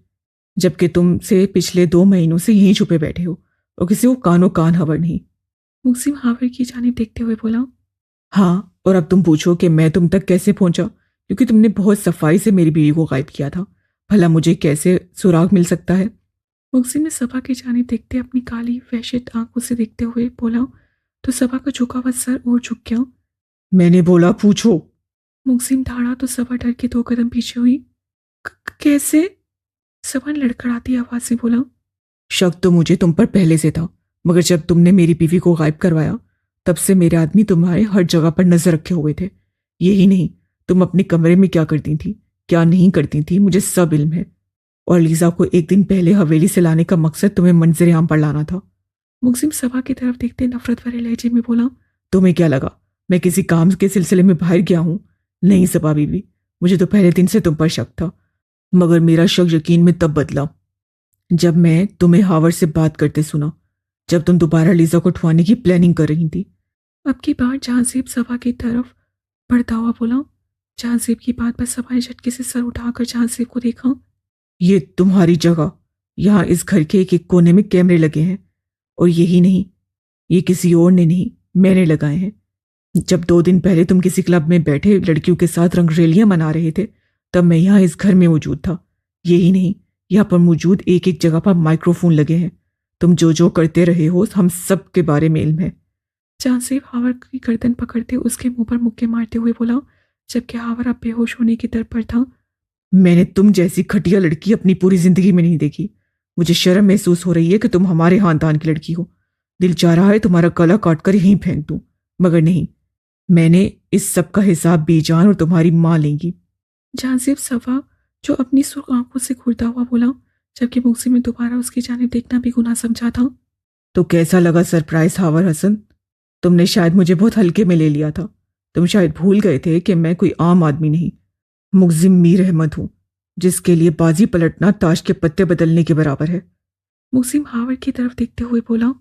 जबकि तुमसे पिछले 2 महीनों से यहीं छुपे बैठे हो और किसी को कानो कान खबर नहीं। मुक्सिम हावर की जानिब देखते हुए बोला। हाँ, और अब तुम पूछो कि मैं तुम तक कैसे पहुंचा, क्योंकि तुमने बहुत सफाई से मेरी बीवी को गायब किया था। भला मुझे कैसे सुराग मिल सकता है? मुक्सिम ने सबा की जानिब देखते अपनी काली वहशत आंखों से देखते हुए बोला तो सबा का झुका हुआ सर और झुक गया। मैंने बोला पूछो। मुक्सिम दौड़ा तो सबा डर के 2 कदम पीछे हुई। कैसे? सबा ने लड़खड़ाती आवाज से बोला। शक तो मुझे तुम पर पहले से था, मगर जब तुमने मेरी बीवी को गायब करवाया तब से मेरे आदमी तुम्हारे हर जगह पर नजर रखे हुए थे। यही नहीं, तुम अपने कमरे में क्या करती थी, क्या नहीं करती थी, मुझे सब इल्म है। और लीजा को एक दिन पहले हवेली से लाने का मकसद तुम्हें मंजर आम पर लाना था। मुक्सिम सबा की तरफ देखते नफरत भरे लहजे में बोला। तुम्हें क्या लगा मैं किसी काम के सिलसिले में बाहर गया हूं? नहीं सबा बीबी, मुझे तो पहले दिन से तुम पर शक था, मगर मेरा शक यकीन में तब बदला जब मैं तुम्हें हावर से बात करते सुना, जब तुम दोबारा लीजा को उठवाने की प्लानिंग कर रही थी। अब की बार जहांसेब सबा की तरफ बढ़ता हुआ बोला। जहांसेब की बात पर सबा ने झटके से सर उठाकर जहांसेब को देखा। ये तुम्हारी जगह, यहाँ इस घर के एक एक कोने में कैमरे लगे हैं, और यही नहीं, ये किसी और ने नहीं, मैंने लगाए हैं। जब 2 दिन पहले तुम किसी क्लब में बैठे लड़कियों के साथ रंगरेलियां मना रहे थे, तब मैं यहाँ इस घर में मौजूद था। यही नहीं, यहाँ पर मौजूद एक एक जगह पर माइक्रोफोन लगे हैं। तुम जो जो करते रहे हो हम सब के बारे में इल्म है। जहांसेब हावर की गर्दन पकड़ते उसके मुंह पर मुक्के मारते हुए बोला, जबकि हावर अब बेहोश होने की दर पर था। मैंने तुम जैसी घटिया लड़की अपनी पूरी जिंदगी में नहीं देखी। मुझे शर्म महसूस हो रही है कि तुम हमारे खानदान की लड़की हो। दिल चाह रहा है तुम्हारा गला काट कर यहीं फेंक दूं, मगर नहीं, मैंने इस सब का हिसाब बीजान और तुम्हारी माँ लेंगी। जहांसेब सबा जो अपनी सुर्ख आंखों से घूरता हुआ बोला, जबकि मुक्सिम ने दोबारा उसकी जानिब देखना भी गुनाह समझा था। तो कैसा लगा सरप्राइज हावर हसन? तुमने शायद मुझे बहुत हल्के में ले लिया था। तुम शायद भूल गए थे कि मैं कोई आम आदमी नहीं, मुग़्ज़िम मीर अहमद हूँ, जिसके लिए बाजी पलटना ताश के पत्ते बदलने के बराबर है। मुक्सिम हावर की तरफ देखते हुए बोला।